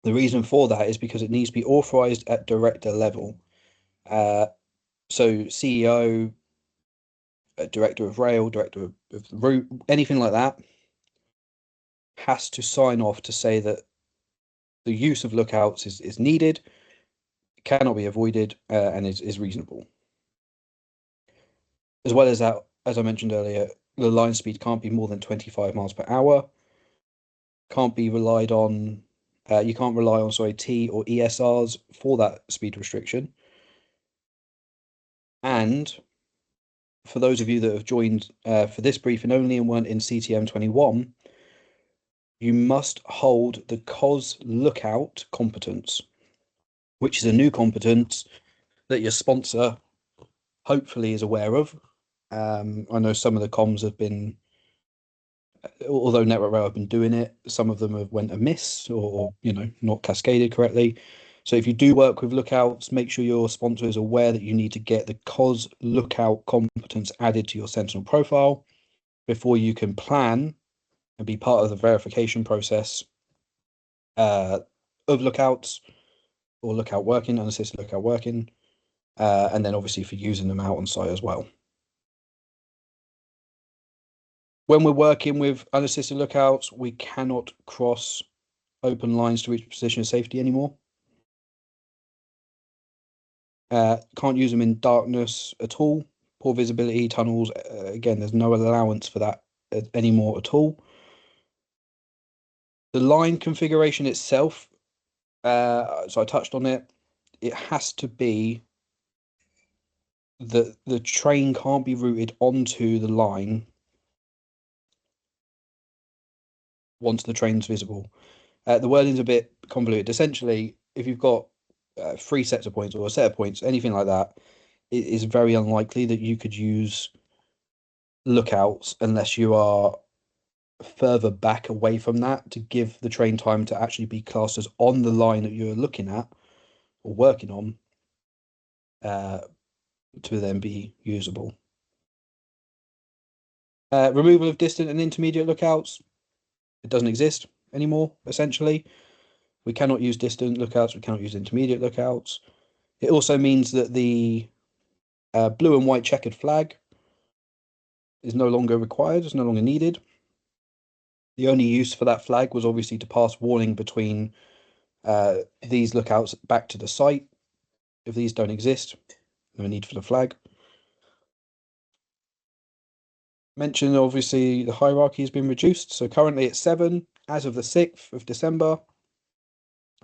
reason for that is because it needs to be authorized at director level. So CEO, director of rail, director of route, anything like that has to sign off to say that the use of lookouts is needed, cannot be avoided, and is reasonable. As well as that, as I mentioned earlier, the line speed can't be more than 25 miles per hour. Can't be relied on. You can't rely on, T or ESRs for that speed restriction. And for those of you that have joined for this briefing only and weren't in CTM 21, you must hold the COS lookout competence, which is a new competence that your sponsor hopefully is aware of. I know some of the comms have been, although Network Rail have been doing it, some of them have went amiss or not cascaded correctly. So if you do work with lookouts, make sure your sponsor is aware that you need to get the COS lookout competence added to your Sentinel profile before you can plan and be part of the verification process of lookouts or lookout working, unassisted lookout working, and then obviously for using them out on site as well. When we're working with unassisted lookouts, we cannot cross open lines to reach position of safety anymore. Can't use them in darkness at all. Poor visibility, tunnels. Again, there's no allowance for that anymore at all. The line configuration itself, so I touched on it. It has to be that the train can't be routed onto the line once the train's visible. The wording's a bit convoluted. Essentially, if you've got 3 sets of points or a set of points, anything like that, it is very unlikely that you could use lookouts unless you are further back away from that to give the train time to actually be classed as on the line that you're looking at or working on, to then be usable. Removal of distant and intermediate lookouts. It doesn't exist anymore, essentially. We cannot use distant lookouts. We cannot use intermediate lookouts. It also means that the blue and white checkered flag is no longer required. It's no longer needed. The only use for that flag was obviously to pass warning between these lookouts back to the site. If these don't exist, no need for the flag. Mention, obviously, the hierarchy has been reduced. So currently it's 7. As of the 6th of December,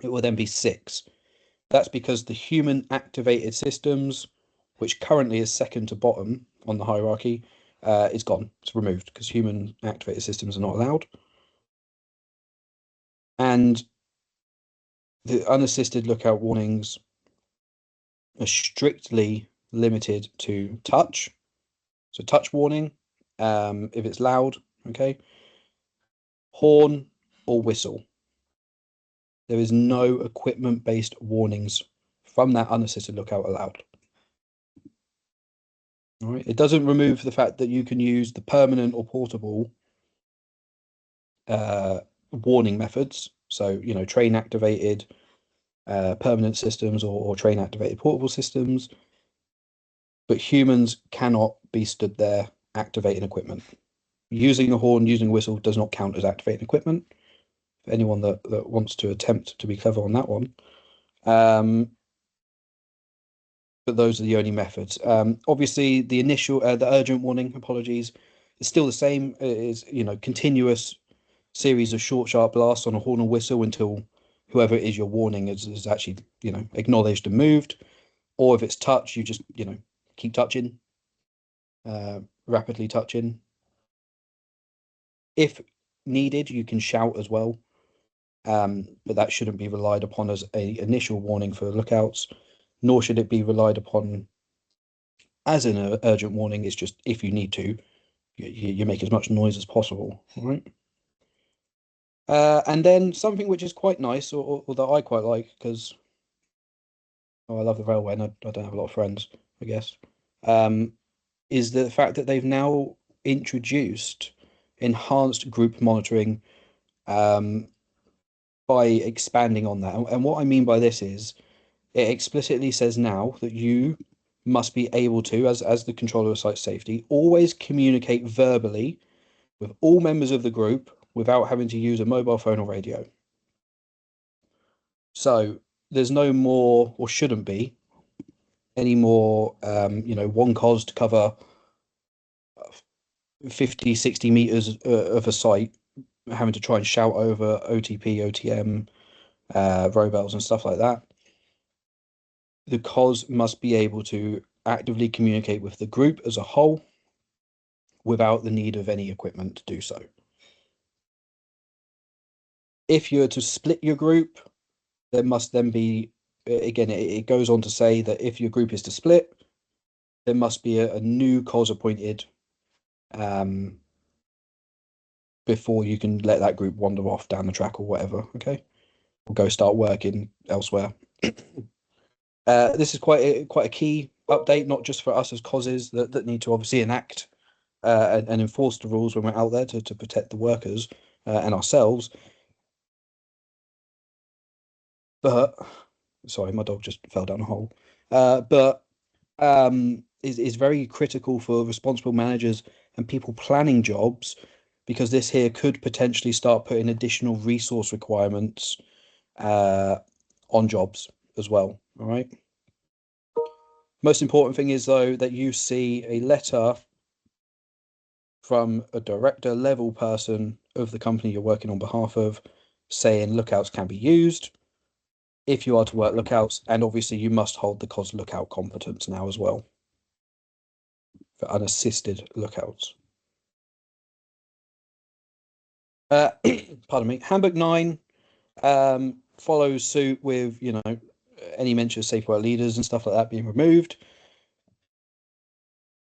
it will then be 6. That's because the human activated systems, which currently is second to bottom on the hierarchy, is gone. It's removed because human activated systems are not allowed. And the unassisted lookout warnings are strictly limited to touch. So touch warning, if it's loud, okay. Horn or whistle. There is no equipment-based warnings from that unassisted lookout allowed. All right. It doesn't remove the fact that you can use the permanent or portable warning methods. So, you know, train activated permanent systems or train activated portable systems. But humans cannot be stood there activating equipment. Using a horn, using a whistle does not count as activating equipment. For anyone that wants to attempt to be clever on that one. But those are the only methods. Obviously, the initial, the urgent warning, apologies, is still the same. It is, you know, continuous series of short, sharp blasts on a horn or whistle until whoever it is you're warning is actually, you know, acknowledged and moved. Or if it's touch, you just, you know, keep touching, rapidly touching. If needed, you can shout as well. But that shouldn't be relied upon as a initial warning for lookouts, nor should it be relied upon as an urgent warning. It's just if you need to, you make as much noise as possible, all right? And then something which is quite nice, or that I quite like, because I love the railway and I don't have a lot of friends, I guess, is the fact that they've now introduced enhanced group monitoring by expanding on that. And what I mean by this is it explicitly says now that you must be able to, as the controller of site safety, always communicate verbally with all members of the group without having to use a mobile phone or radio. So there's no more, or shouldn't be, any more, you know, one cos to cover 50, 60 meters of a site, having to try and shout over OTP, OTM, robels and stuff like that. The cos must be able to actively communicate with the group as a whole without the need of any equipment to do so. If you're to split your group, there must then be, again, it goes on to say that if your group is to split, there must be a new cos appointed before you can let that group wander off down the track or whatever, okay? Or go start working elsewhere. This is quite a key update, not just for us as causes that need to obviously enact and enforce the rules when we're out there to protect the workers and ourselves. But sorry, my dog just fell down a hole. But is very critical for responsible managers and people planning jobs, because this here could potentially start putting additional resource requirements on jobs as well. All right. Most important thing is, though, that you see a letter from a director level person of the company you're working on behalf of saying lookouts can be used if you are to work lookouts, and obviously you must hold the COS lookout competence now as well for unassisted lookouts. Pardon me. Handbook 9 follows suit with, any mention of safe work leaders and stuff like that being removed.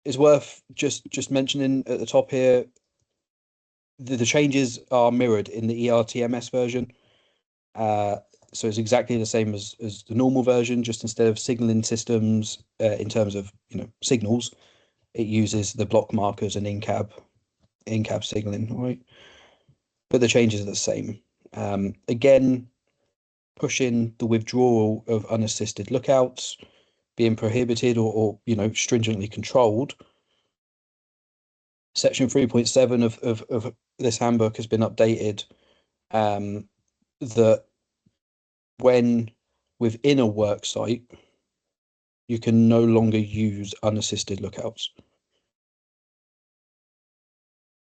It's worth just mentioning at the top here, the changes are mirrored in the ERTMS version. So it's exactly the same as the normal version, just instead of signaling systems in terms of signals, it uses the block markers and in-cab signaling, right? But the changes are the same. Again, pushing the withdrawal of unassisted lookouts, being prohibited or stringently controlled. Section 3.7 of this handbook has been updated, that when within a work site, you can no longer use unassisted lookouts.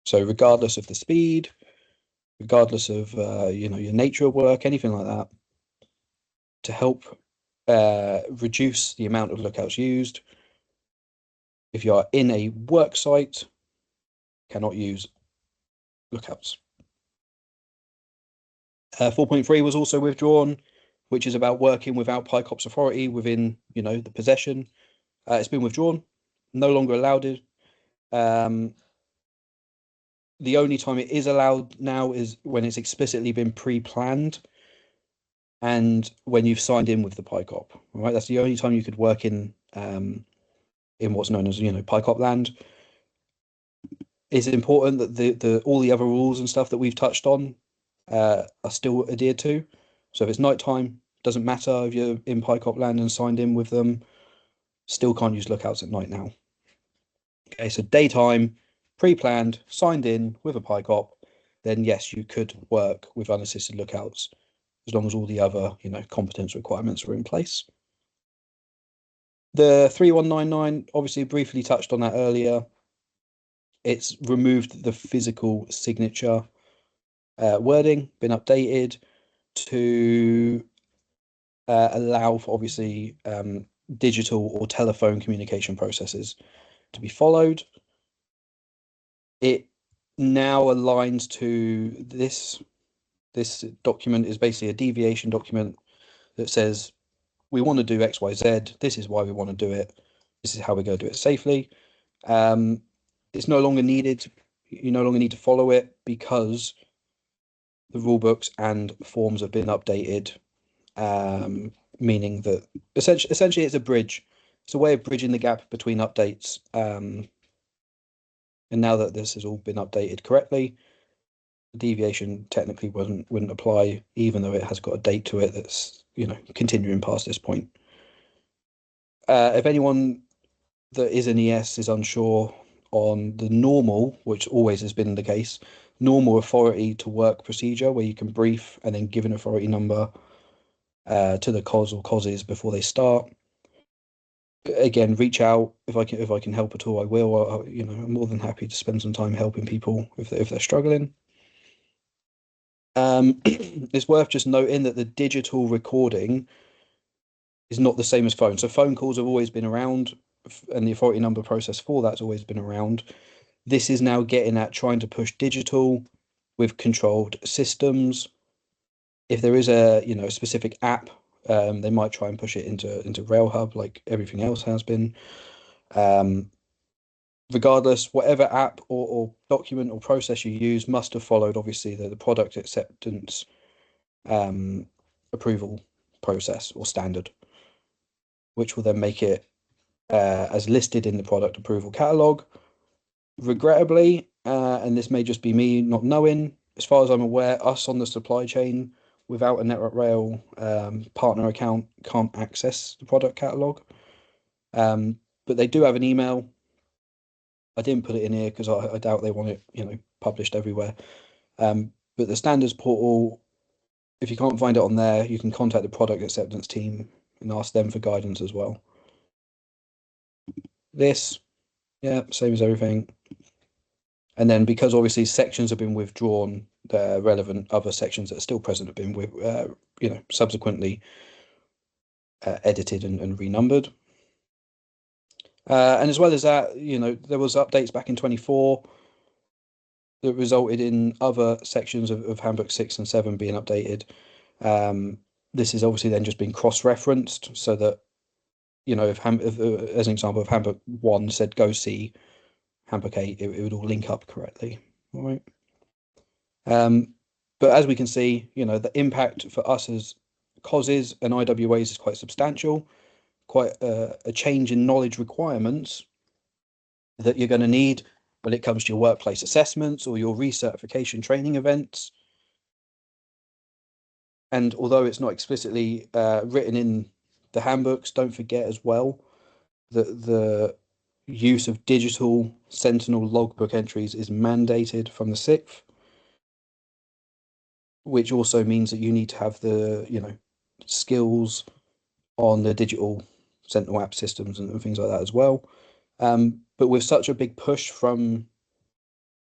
So regardless of the speed, regardless of your nature of work, anything like that, to help reduce the amount of lookouts used, if you are in a work site, cannot use lookouts. 4.3 was also withdrawn, which is about working without PICOP's authority within the possession. It's been withdrawn, no longer allowed. The only time it is allowed now is when it's explicitly been pre-planned and when you've signed in with the PICOP. Right, that's the only time you could work in what's known as PICOP land. It's important that the all the other rules and stuff that we've touched on are still adhered to. So if it's nighttime, doesn't matter if you're in PICOP land and signed in with them, still can't use lookouts at night now. Okay, so daytime, pre-planned, signed in with a PICOP, then yes, you could work with unassisted lookouts as long as all the other competence requirements were in place. The 3199, obviously briefly touched on that earlier. It's removed the physical signature wording, been updated to allow for obviously digital or telephone communication processes to be followed. It now aligns to this document is basically a deviation document that says we want to do XYZ, this is why we want to do it, this is how we're going to do it safely. It's no longer needed, you no longer need to follow it because the rule books and forms have been updated, meaning that essentially it's a bridge. It's a way of bridging the gap between updates. And now that this has all been updated correctly, the deviation technically wouldn't apply, even though it has got a date to it that's continuing past this point. If anyone that is an ES is unsure on the normal, which always has been the case, normal authority to work procedure, where you can brief and then give an authority number to the COS or COSs before they start. Again, reach out if I can help at all. I will. I'm more than happy to spend some time helping people if they're struggling. It's worth just noting that the digital recording is not the same as phone. So phone calls have always been around, and the authority number process for that's always been around. This is now getting at trying to push digital with controlled systems. If there is a specific app, they might try and push it into RailHub like everything else has been. Regardless, whatever app or document or process you use must have followed obviously the product acceptance approval process or standard, which will then make it as listed in the product approval catalog. Regrettably, and this may just be me not knowing, as far as I'm aware, us on the supply chain without a Network Rail partner account can't access the product catalog. But they do have an email. I didn't put it in here because I doubt they want it, published everywhere. But the standards portal, if you can't find it on there, you can contact the product acceptance team and ask them for guidance as well. This, yeah, same as everything. And then because obviously sections have been withdrawn, the relevant other sections that are still present have been subsequently edited and renumbered. And as well as that, there was updates back in 24 that resulted in other sections of Handbook 6 and 7 being updated. This is obviously then just been cross-referenced so that, if as an example, if Handbook 1 said go see Handbook 8, it would all link up correctly. All right. But as we can see, the impact for us as COSs and IWAs is quite substantial, quite a change in knowledge requirements that you're going to need when it comes to your workplace assessments or your recertification training events. And although it's not explicitly written in the handbooks, don't forget as well that the use of digital Sentinel logbook entries is mandated from the 6th, which also means that you need to have the, skills on the digital Sentinel app systems and things like that as well. But with such a big push from,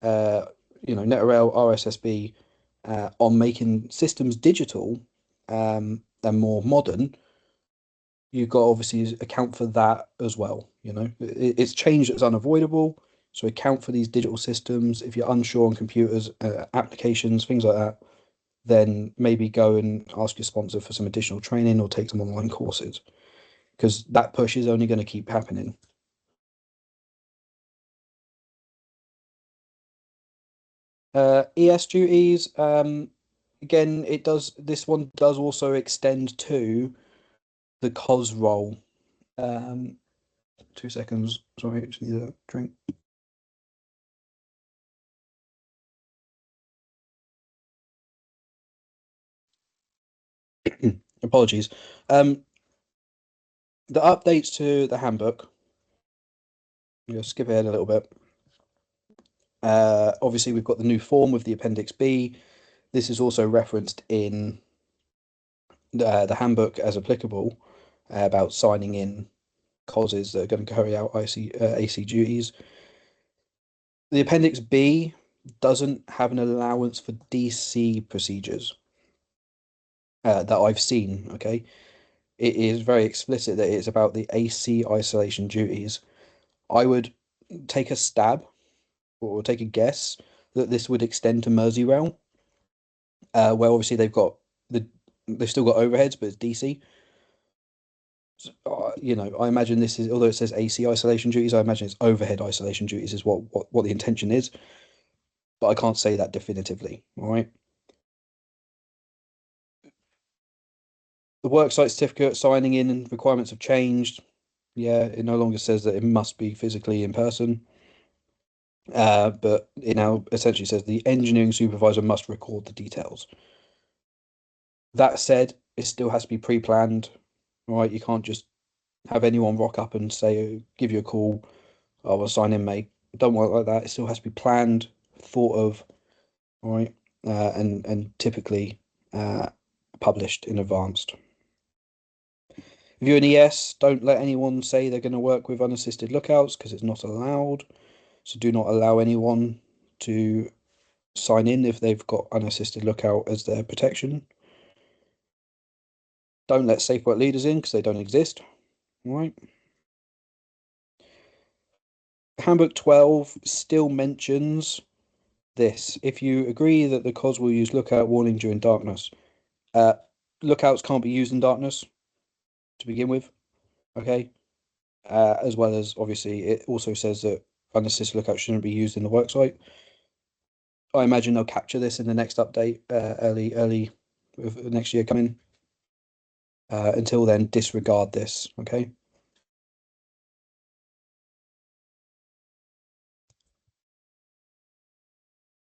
Network Rail RSSB on making systems digital and more modern, you've got to obviously account for that as well. It's change that's unavoidable. So account for these digital systems. If you're unsure on computers, applications, things like that, then maybe go and ask your sponsor for some additional training or take some online courses, because that push is only going to keep happening. ES duties, again, this one does also extend to the COS role. 2 seconds, sorry, I just need a drink. Apologies. The updates to the handbook, I'm going to skip ahead a little bit. Obviously, we've got the new form with the Appendix B. This is also referenced in the handbook as applicable about signing in COSs that are going to carry out AC duties. The Appendix B doesn't have an allowance for DC procedures that I've seen, okay? It is very explicit that it's about the AC isolation duties. I would take a stab or take a guess that this would extend to Merseyrail, where obviously they've still got overheads, but it's DC. I imagine this is, although it says AC isolation duties, I imagine it's overhead isolation duties is what the intention is, but I can't say that definitively. All right. The worksite certificate signing in and requirements have changed. Yeah, it no longer says that it must be physically in person. But it now essentially says the engineering supervisor must record the details. That said, it still has to be pre-planned, right? You can't just have anyone rock up and say, give you a call, I will sign in, mate. Don't work like that. It still has to be planned, thought of, all right, and typically published in advance. If you're an ES, don't let anyone say they're going to work with unassisted lookouts because it's not allowed. So do not allow anyone to sign in if they've got unassisted lookout as their protection. Don't let safe work leaders in because they don't exist. All right. Handbook 12 still mentions this. If you agree that the COS will use lookout warning during darkness, lookouts can't be used in darkness to begin with. Okay. As well as obviously it also says that unassisted lookout shouldn't be used in the worksite. I imagine they'll capture this in the next update, early of next year coming. Until then, disregard this, okay?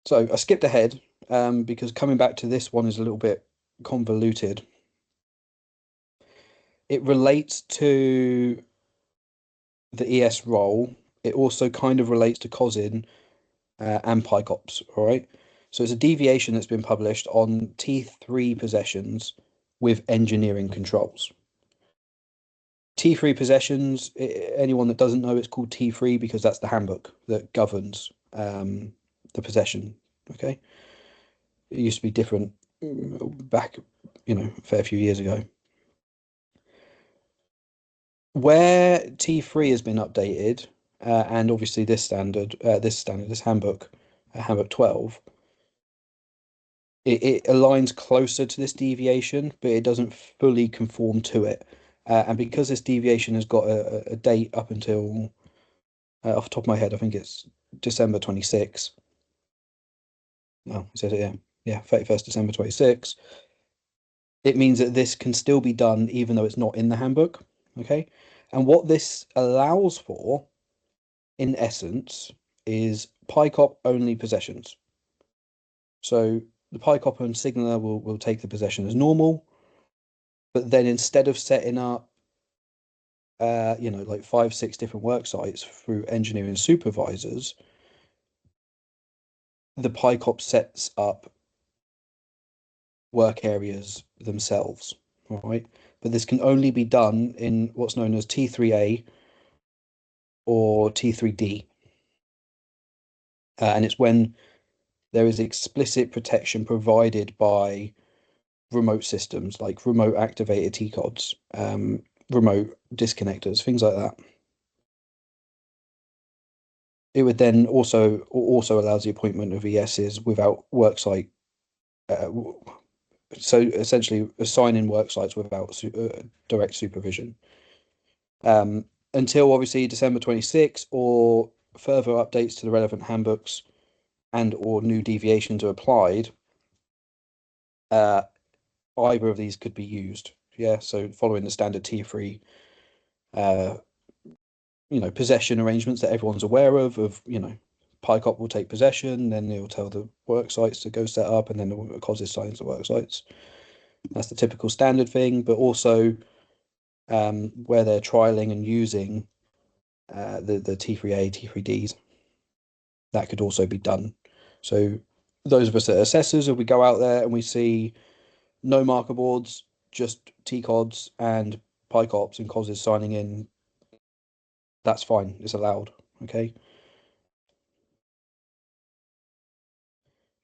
So I skipped ahead because coming back to this one is a little bit convoluted. It relates to the ES role. It also kind of relates to COSIN and PICOPS, all right? So it's a deviation that's been published on T3 possessions with engineering controls. T3 possessions, anyone that doesn't know, it's called T3 because that's the handbook that governs the possession, okay? It used to be different back, a fair few years ago. Where T3 has been updated, and obviously this handbook, handbook 12, it aligns closer to this deviation, but it doesn't fully conform to it. And because this deviation has got a date up until, off the top of my head, I think it's December 26. No, it says it, yeah, 31st December 26. It means that this can still be done even though it's not in the handbook. Okay. And what this allows for, in essence, is PyCop only possessions. So the PyCop and signaler will take the possession as normal, but then instead of setting up like 5, 6 different work sites through engineering supervisors, the PyCop sets up work areas themselves. All right. But this can only be done in what's known as T3A or T3D. And it's when there is explicit protection provided by remote systems like remote activated T-cods, remote disconnectors, things like that. It would then also allows the appointment of ESs without worksite. So essentially assigning work sites without direct supervision. Until obviously December 26 or further updates to the relevant handbooks and or new deviations are applied, either of these could be used. Yeah, so following the standard T3 possession arrangements that everyone's aware of, PyCop will take possession, then they'll tell the work sites to go set up, and then the COS assigns the work sites. That's the typical standard thing, but also where they're trialing and using the T3A, T3Ds, that could also be done. So those of us that are assessors, if we go out there and we see no marker boards, just T-cods and PyCops and COSs signing in, that's fine. It's allowed. Okay.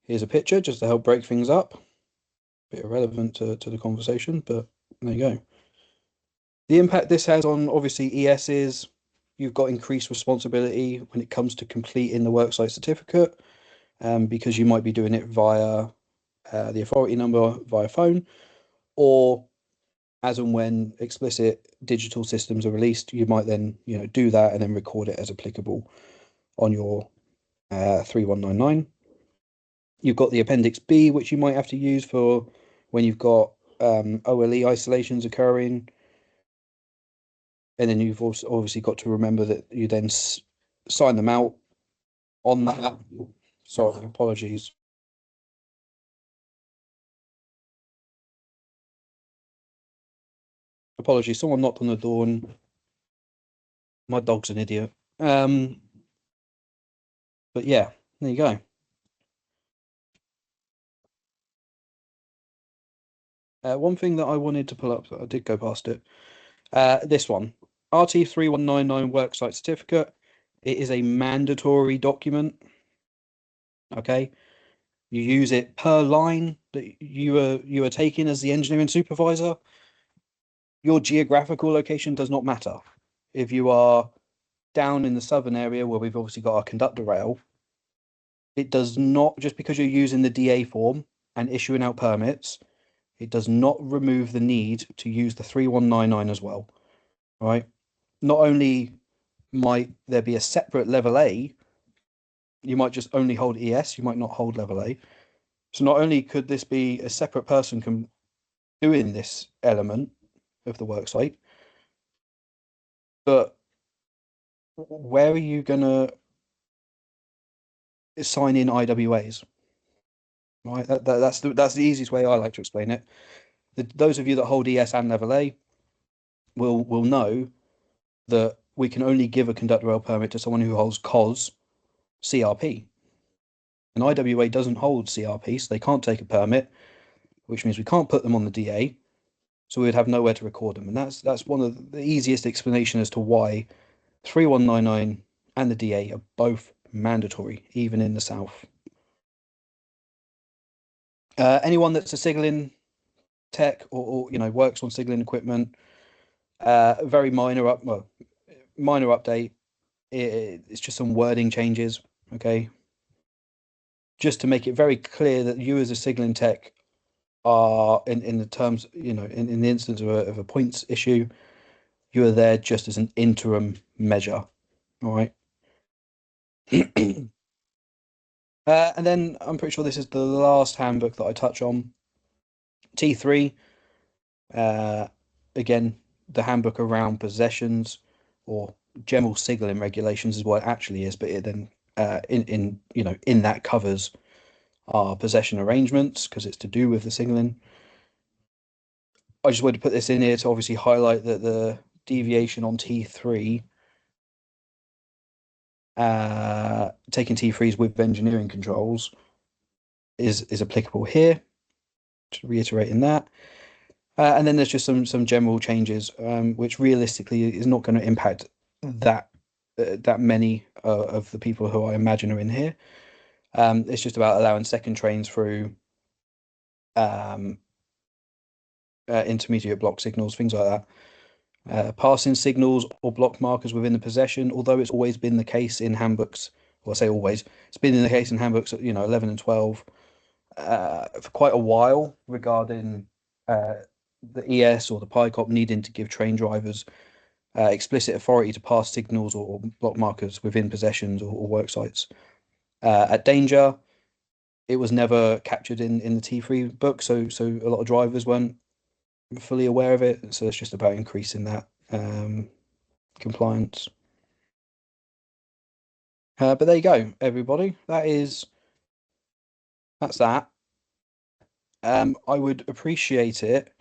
Here's a picture just to help break things up. Bit irrelevant to the conversation, but there you go. The impact this has on obviously ESs, you've got increased responsibility when it comes to completing the worksite certificate, because you might be doing it via the authority number via phone, or as and when explicit digital systems are released, you might then do that and then record it as applicable on your 3199. You've got the Appendix B, which you might have to use for when you've got OLE isolations occurring. And then you've also obviously got to remember that you then sign them out on that. Sorry, apologies. Apologies, someone knocked on the door and my dog's an idiot. But yeah, there you go. One thing that I wanted to pull up, I did go past it. This one, RT3199 worksite certificate. It is a mandatory document. Okay, you use it per line that you are taking as the engineering supervisor. Your geographical location does not matter. If you are down in the southern area where we've obviously got our conductor rail, it does not, just because you're using the DA form and issuing out permits, it does not remove the need to use the 3199 as well. Right? Not only might there be a separate level A, you might just only hold ES, you might not hold level A. So not only could this be a separate person doing this element of the worksite, but where are you gonna sign in IWAs? Right, that's the easiest way I like to explain it. Those of you that hold ES and level A will know that we can only give a conductor rail permit to someone who holds COS CRP. An IWA doesn't hold CRP, so they can't take a permit, which means we can't put them on the DA, so we would have nowhere to record them. And that's one of the easiest explanation as to why 3199 and the DA are both mandatory, even in the South. Anyone that's a signaling tech or works on signaling equipment, very minor update. It's just some wording changes. Okay, just to make it very clear that you as a signaling tech are in the terms, in the instance of a points issue, you are there just as an interim measure. All right. And then I'm pretty sure this is the last handbook that I touch on. T3, again, the handbook around possessions or general signaling regulations is what it actually is, but it then in that covers our possession arrangements because it's to do with the signaling. I just wanted to put this in here to obviously highlight that the deviation on T3, taking T3s with engineering controls, is applicable here. Just reiterating that. And then there's just some general changes, which realistically is not going to impact that many of the people who I imagine are in here. It's just about allowing second trains through intermediate block signals, things like that. Passing signals or block markers within the possession, although it's always been the case in handbooks, well, I say always, it's been in the case in handbooks, 11 and 12 for quite a while regarding the ES or the PICOP needing to give train drivers explicit authority to pass signals or block markers within possessions or work sites. At danger, it was never captured in the T3 book, so a lot of drivers weren't fully aware of it. So it's just about increasing that compliance. But there you go, everybody. That's that. I would appreciate it